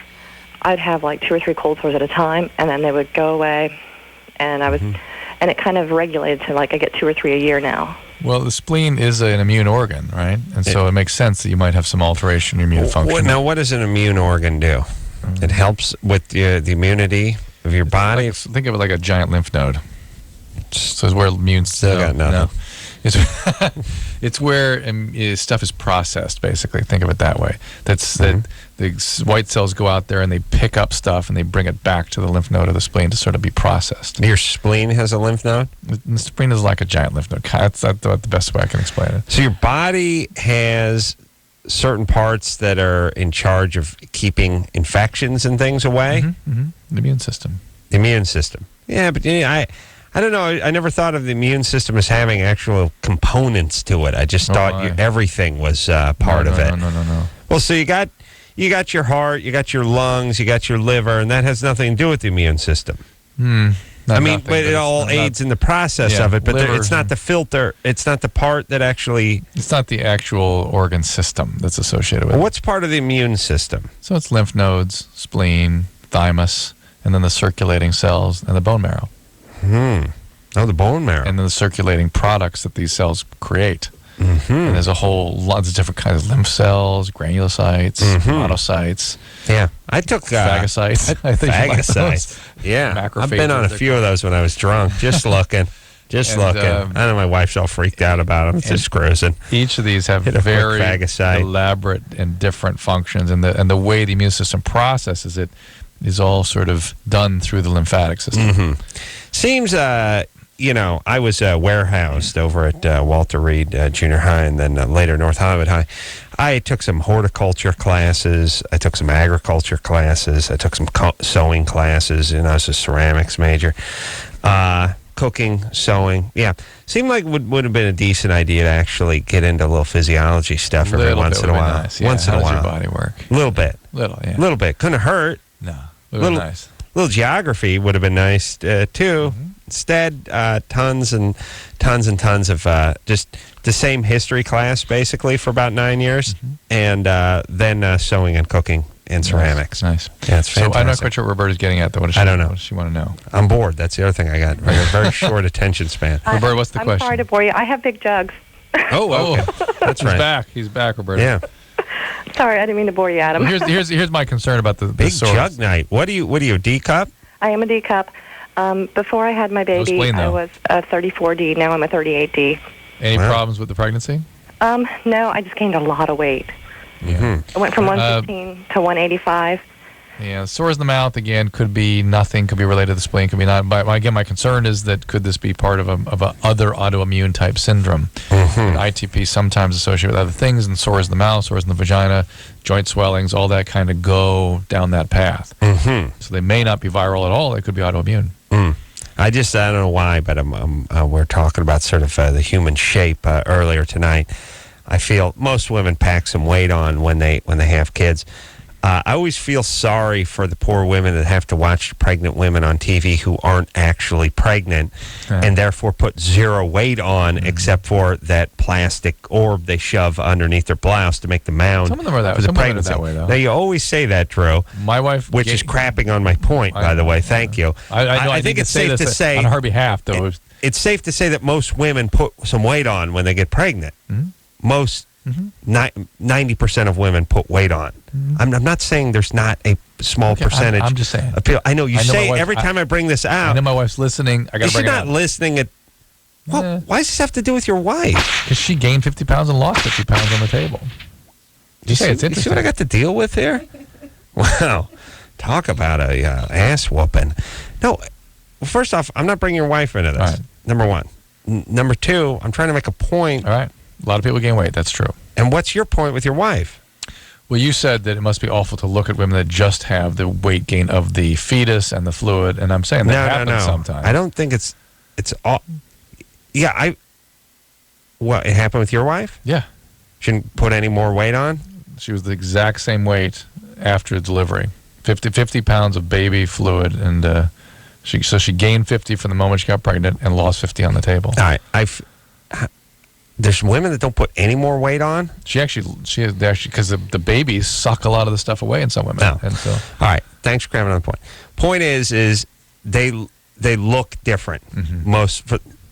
I'd have like 2 or 3 cold sores at a time, and then they would go away. And and it kind of regulated to like I get 2 or 3 a year now. Well, the spleen is an immune organ, right? And so it makes sense that you might have some alteration in your immune function. Now, what does an immune organ do? It helps with the immunity of your body. Think of it like a giant lymph node. So it's where immune still got nothing. No. It's where stuff is processed, basically. Think of it that way. That the white cells go out there and they pick up stuff and they bring it back to the lymph node of the spleen to sort of be processed. Your spleen has a lymph node? The spleen is like a giant lymph node. That's the best way I can explain it. So your body has certain parts that are in charge of keeping infections and things away. The immune system. The immune system. Yeah, but I don't know. I never thought of the immune system as having actual components to it. I just thought everything was part of it. No. Well, so you got your heart, you got your lungs, you got your liver, and that has nothing to do with the immune system. But it all aids in the process of it, but it's not the filter. It's not the part that actually... It's not the actual organ system that's associated with it. What's part of the immune system? So it's lymph nodes, spleen, thymus, and then the circulating cells and the bone marrow. Oh, the bone marrow. And then the circulating products that these cells create. And there's a whole lots of different kinds of lymph cells, granulocytes, monocytes. Yeah, I took phagocytes. I think phagocytes. Yeah, I've been on a few of those when I was drunk, just looking. I know my wife's all freaked out about them. It's just cruising. Each of these have very elaborate and different functions, and the way the immune system processes it is all sort of done through the lymphatic system. Seems, I was warehoused over at Walter Reed Junior High and then later North Hollywood High. I took some horticulture classes. I took some agriculture classes. I took some sewing classes, and I was a ceramics major. Cooking, sewing. Yeah. Seemed like it would have been a decent idea to actually get into a little physiology stuff every once in a while. Nice. Yeah. Once in a while. How does your body work? A little bit. Yeah. Little bit. Couldn't hurt. No. Little nice. Little geography would have been nice too. Instead, tons and tons of just the same history class basically for about 9 years, and then sewing and cooking and ceramics. Nice. Yeah, it's fantastic. So I'm not quite sure what Roberta's getting at, though. I don't know. What does she want to know? I'm bored. That's the other thing I got. I got a very short attention span. Roberta, what's the question? I'm sorry to bore you. I have big jugs. Oh, okay. That's right. He's back, Roberta. Yeah. Sorry, I didn't mean to bore you, Adam. Well, here's my concern about the big source. jug night. What are you, D cup? I am a D cup. Before I had my baby, I was a 34D. Now I'm a 38D. Any problems with the pregnancy? No, I just gained a lot of weight. Yeah. I went from 115 to 185. Yeah, sores in the mouth, again, could be nothing, could be related to the spleen, could be not. But again, my concern is that could this be part of a other autoimmune type syndrome? ITP sometimes associated with other things, and sores in the mouth, sores in the vagina, joint swellings, all that kind of go down that path. So they may not be viral at all. They could be autoimmune. I don't know why, but we're talking about sort of the human shape earlier tonight. I feel most women pack some weight on when they have kids. I always feel sorry for the poor women that have to watch pregnant women on TV who aren't actually pregnant and therefore put zero weight on except for that plastic orb they shove underneath their blouse to make the mound. Some of them are that, for the some pregnancy. Women are that way, though. Now, you always say that, Drew. My wife... Which is crapping on my point, by the way. Thank you. I think it's safe to say... On her behalf, though. It's safe to say that most women put some weight on when they get pregnant. Most... 90% of women put weight on. I'm not saying there's not a small percentage. I'm just saying. I know you say every time I bring this out. I know my wife's listening. I got to bring it up. She's not listening. Why does this have to do with your wife? Because she gained 50 pounds and lost 50 pounds on the table. You see what I got to deal with here? Wow. Talk about a ass whooping. No, first off, I'm not bringing your wife into this. Right. Number one. Number two, I'm trying to make a point. All right. A lot of people gain weight. That's true. And what's your point with your wife? Well, you said that it must be awful to look at women that just have the weight gain of the fetus and the fluid, and I'm saying that happens sometimes. I don't think it's all. Yeah, What, it happened with your wife? Yeah. She didn't put any more weight on? She was the exact same weight after delivery. 50 pounds of baby fluid, and she gained 50 from the moment she got pregnant and lost 50 on the table. All right, there's women that don't put any more weight on. She actually because the babies suck a lot of the stuff away in some women. No. And so, all right, thanks for grabbing on the point. Point is they look different.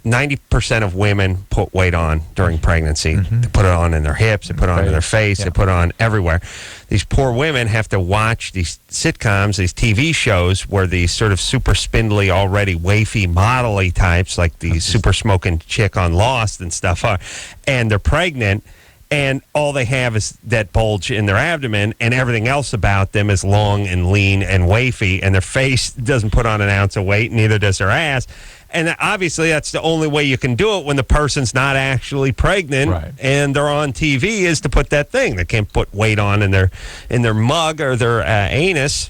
90% of women put weight on during pregnancy. They put it on in their hips, they put it on in their face, they put it on everywhere. These poor women have to watch these sitcoms, these TV shows where these sort of super spindly, already wafy, model-y types, like the super smoking chick on Lost and stuff are, and they're pregnant, and all they have is that bulge in their abdomen, and everything else about them is long and lean and wafy, and their face doesn't put on an ounce of weight, neither does their ass. And obviously that's the only way you can do it when the person's not actually pregnant and they're on TV is to put that thing. They can't put weight on in their mug or their anus.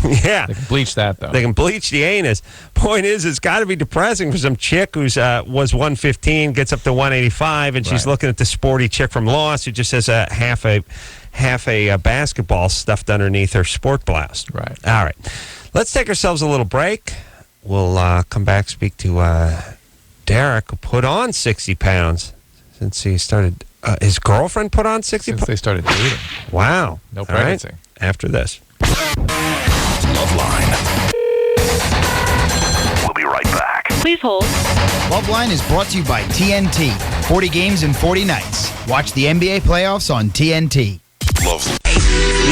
Yeah. They can bleach that, though. They can bleach the anus. Point is, it's got to be depressing for some chick who's was 115, gets up to 185, and she's looking at the sporty chick from Lost who just has a half a basketball stuffed underneath her sport blouse. Right. All right. Let's take ourselves a little break. We'll come back, speak to Derek, who put on 60 pounds since he started. His girlfriend put on 60 pounds? Since they started dating. Wow. No pregnancy. All right. After this. LoveLine. We'll be right back. Please hold. LoveLine is brought to you by TNT. 40 games in 40 nights. Watch the NBA playoffs on TNT.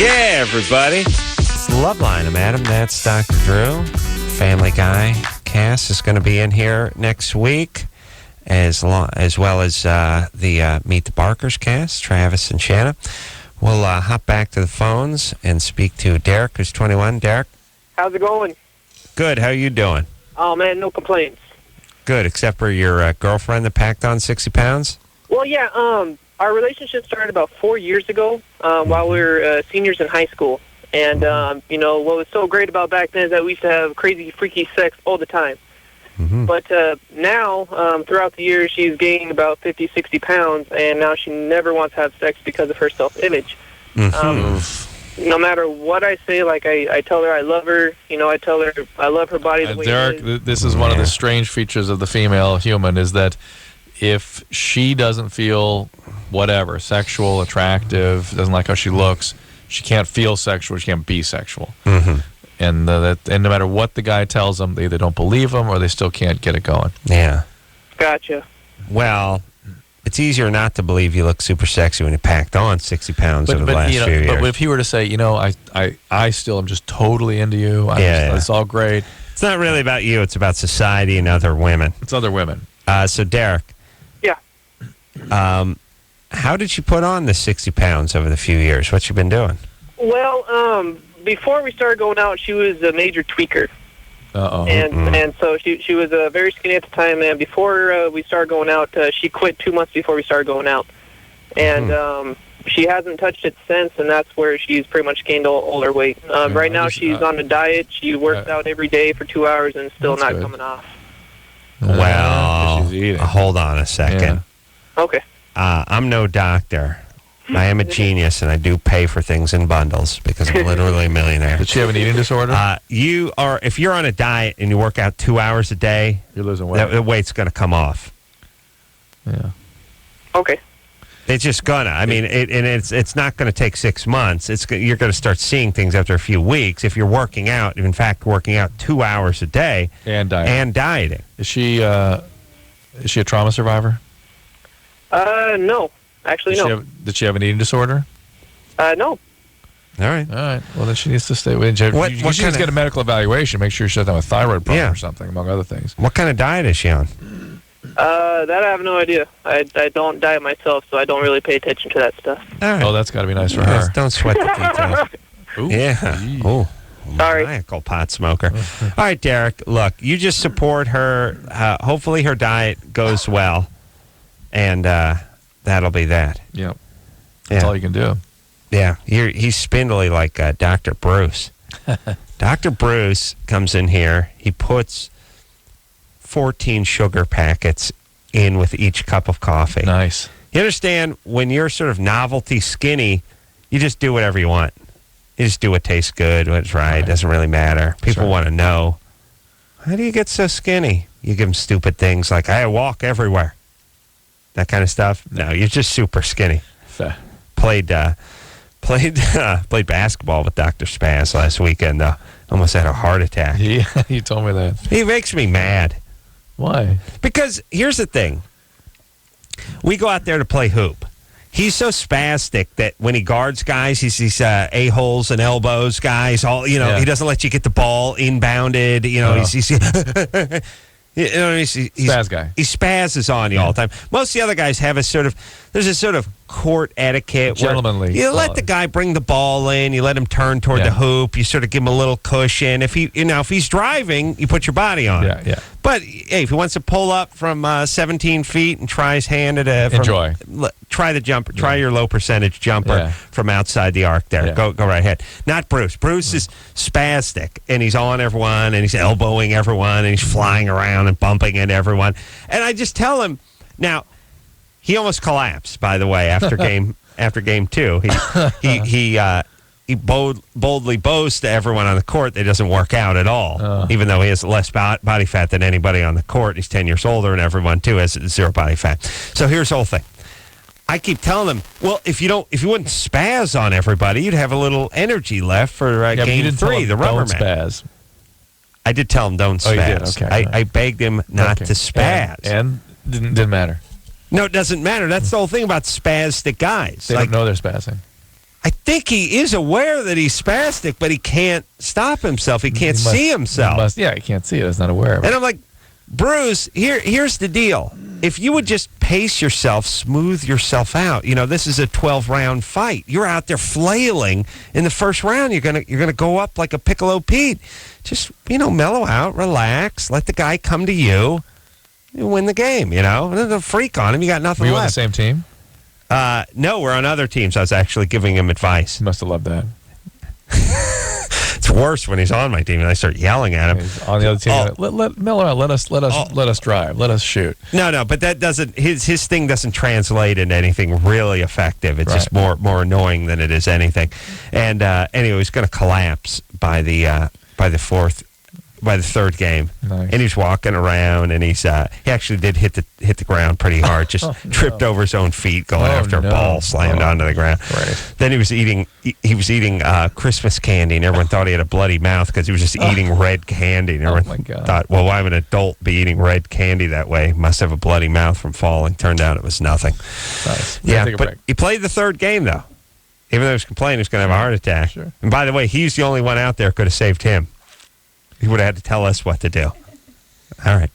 Yeah, everybody. It's LoveLine. I'm Adam. That's Dr. Drew. Family Guy cast is going to be in here next week, as well as the Meet the Barkers cast, Travis and Shanna. We'll hop back to the phones and speak to Derek, who's 21. Derek? How's it going? Good. How you doing? Oh, man, no complaints. Good, except for your girlfriend that packed on 60 pounds? Well, yeah, our relationship started about 4 years ago while we were seniors in high school. And, what was so great about back then is that we used to have crazy, freaky sex all the time. Mm-hmm. But now, throughout the years, she's gained about 50, 60 pounds, and now she never wants to have sex because of her self-image. Mm-hmm. No matter what I say, like I tell her I love her, I tell her I love her body the way Derek, it is. this is one of the strange features of the female human is that if she doesn't feel whatever, sexual, attractive, doesn't like how she looks, she can't feel sexual, she can't be sexual. Mm-hmm. And no matter what the guy tells them, they either don't believe him or they still can't get it going. Yeah. Gotcha. Well, it's easier not to believe you look super sexy when you packed on 60 pounds over the last few years. But if he were to say, I still am just totally into you. It's all great. It's not really about you. It's about society and other women. It's other women. So, Derek. Yeah. How did you put on the 60 pounds over the few years? What you been doing? Well, before we started going out, she was a major tweaker. Uh-oh. And so she was very skinny at the time, and before we started going out, she quit 2 months before we started going out. And she hasn't touched it since, and that's where she's pretty much gained all her weight. Right now she's on a diet. She works out every day for 2 hours and still not coming off. Well, she's eating. Hold on a second. Yeah. Okay. I'm no doctor. I am a genius, and I do pay for things in bundles because I'm literally a millionaire. Did she have an eating disorder? If you're on a diet and you work out 2 hours a day, you're losing weight. The weight's going to come off. Yeah. Okay. It's just gonna. I mean, it's not going to take 6 months. You're going to start seeing things after a few weeks if you're working out. In fact, working out 2 hours a day and dieting. Is she a trauma survivor? No. Actually, no. Did she have an eating disorder? No. All right. Well, then she needs to stay with you. She needs to get a medical evaluation. Make sure she doesn't have a thyroid problem or something, among other things. What kind of diet is she on? That I have no idea. I don't diet myself, so I don't really pay attention to that stuff. Right. Oh, that's got to be nice for her. Don't sweat the details. Ooh, yeah. Oh. Sorry. Maniacal pot smoker. All right, Derek. Look, you just support her. Hopefully her diet goes well. And that'll be that. Yep. That's all you can do. Yeah. He's spindly like Dr. Bruce. Dr. Bruce comes in here. He puts 14 sugar packets in with each cup of coffee. Nice. You understand, when you're sort of novelty skinny, you just do whatever you want. You just do what tastes good, what's right. It doesn't really matter. People want to know, how do you get so skinny? You give them stupid things like, I walk everywhere. That kind of stuff. No, you're just super skinny. Fair. Played basketball with Dr. Spaz last weekend, though. Almost had a heart attack. Yeah, you told me that. He makes me mad. Why? Because here's the thing. We go out there to play hoop. He's so spastic that when he guards guys, he's these a-holes and elbows guys. He doesn't let you get the ball inbounded. He's spaz guy. He spazzes on you all the time. Most of the other guys have there's a sort of court etiquette. Gentlemanly. You let the guy bring the ball in. You let him turn toward the hoop. You sort of give him a little cushion. If he's driving, you put your body on it. Yeah. But hey, if he wants to pull up from 17 feet and try his hand at enjoy. Try the jumper. Try your low percentage jumper from outside the arc there. Go right ahead. Not Bruce. Bruce is spastic, and he's on everyone, and he's elbowing everyone, and he's flying around and bumping into everyone. And I just tell him now. He almost collapsed, by the way, after game 2. He boldly boasts to everyone on the court that it doesn't work out at all, even though he has less body fat than anybody on the court. He's 10 years older, and everyone too has zero body fat. So here's the whole thing. I keep telling him, well, if you wouldn't spaz on everybody, you'd have a little energy left for game 3, the rubber match. Spaz. I did tell him don't spaz. You did? Okay. I begged him not to spaz, and didn't matter. No, it doesn't matter. That's the whole thing about spastic guys. They don't know they're spazzing. I think he is aware that he's spastic, but he can't stop himself. He can't see himself. He can't see it. He's not aware of it. And I'm like, Bruce, here's the deal. If you would just pace yourself, smooth yourself out. This is a 12-round fight. You're out there flailing in the first round. You're gonna go up like a Piccolo Pete. Just mellow out, relax, let the guy come to you. You win the game, There's a freak on him. You got nothing left. Were you left. on the same team? No, we're on other teams. I was actually giving him advice. You must have loved that. It's worse when he's on my team and I start yelling at him. He's on the other team. Let Miller, let us drive. Let us shoot. No, but that doesn't. His thing doesn't translate into anything really effective. It's just more annoying than it is anything. And anyway, he's going to collapse by the third game. Nice. And he's walking around, and he actually did hit the ground pretty hard. Just tripped over his own feet going after a ball slammed onto the ground. Right. Then he was eating Christmas candy, and everyone thought he had a bloody mouth because he was just eating red candy. And everyone thought, well, why would an adult be eating red candy that way? Must have a bloody mouth from falling. Turned out it was nothing. Nice. But he played the third game though. Even though he was complaining he was going to have a heart attack. Sure. And by the way, he's the only one out there who could have saved him. He would have had to tell us what to do. All right.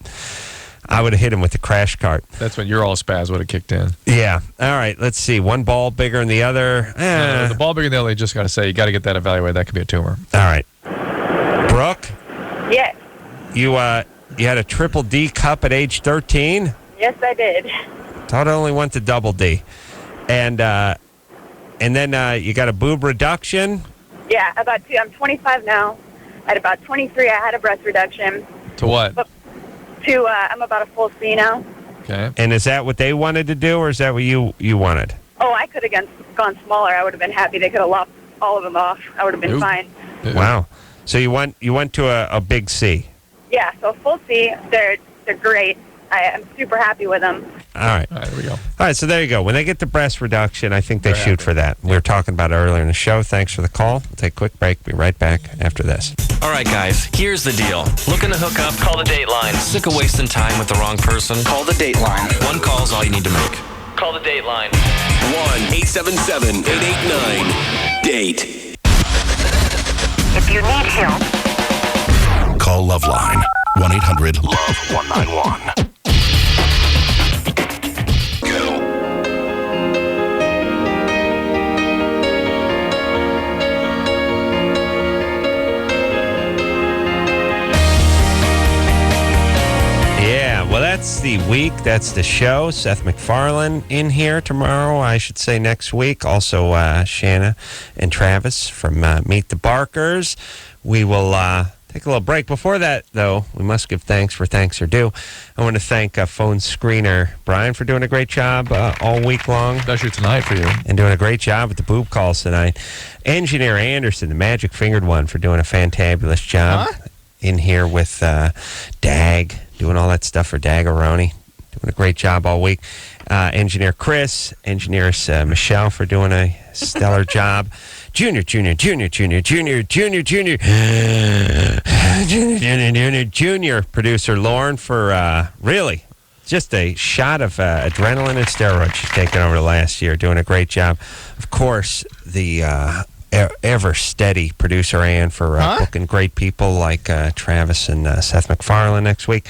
I would have hit him with the crash cart. That's when your all spaz would have kicked in. Yeah. All right. Let's see. One ball bigger than the other. The ball bigger than the other, you just got to say, you got to get that evaluated. That could be a tumor. All right. Brooke? Yes. You had a triple D cup at age 13? Yes, I did. Thought I only went to double D. And then you got a boob reduction? Yeah, about 2. I'm 25 now. At about 23, I had a breast reduction. To what? I'm about a full C now. Okay. And is that what they wanted to do, or is that what you wanted? Oh, I could have gone smaller. I would have been happy. They could have lopped all of them off. I would have been fine. Wow. So you went to a big C. Yeah, so full C. They're great. I'm super happy with them. All right. All right, there we go. All right, so there you go. When they get the breast reduction, I think they shoot for that. We were talking about it earlier in the show. Thanks for the call. We'll take a quick break. Be right back after this. All right, guys, here's the deal. Looking to hook up? Call the Dateline. Sick of wasting time with the wrong person? Call the Dateline. One call's all you need to make. Call the Dateline. 1-877-889-DATE. If you need help, Call LoveLine. 1-800-LOVE-191. Well, that's the week. That's the show. Seth MacFarlane in here tomorrow. I should say next week. Also, Shanna and Travis from Meet the Barkers. We will take a little break. Before that, though, we must give thanks where thanks are due. I want to thank phone screener Brian for doing a great job all week long. Especially tonight for you. And doing a great job with the boob calls tonight. Engineer Anderson, the magic fingered one, for doing a fantabulous job in here with Dag. Doing all that stuff for Dagaroni. Doing a great job all week. Engineer Chris. Engineers Michelle for doing a stellar job. Junior. Producer Lauren for really just a shot of adrenaline and steroids she's taken over the last year. Doing a great job. Of course, the ever steady producer Ann for booking great people like Travis and Seth MacFarlane next week.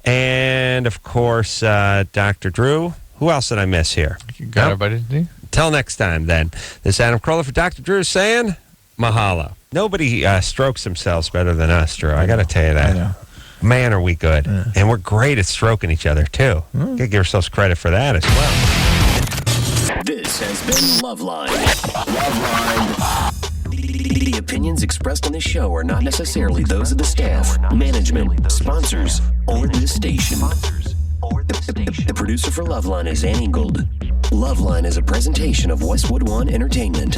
And, of course, Dr. Drew. Who else did I miss here? You got everybody, did you? Till next time, then. This is Adam Carolla for Dr. Drew saying mahalo. Nobody strokes themselves better than us, Drew. I got to tell you that. I know. Man, are we good. And we're great at stroking each other, too. Got to give ourselves credit for that as well. This has been LoveLine. The opinions expressed on this show are not necessarily those of the staff, management, sponsors, or this station. The producer for LoveLine is Ann Ingold. LoveLine is a presentation of Westwood One Entertainment.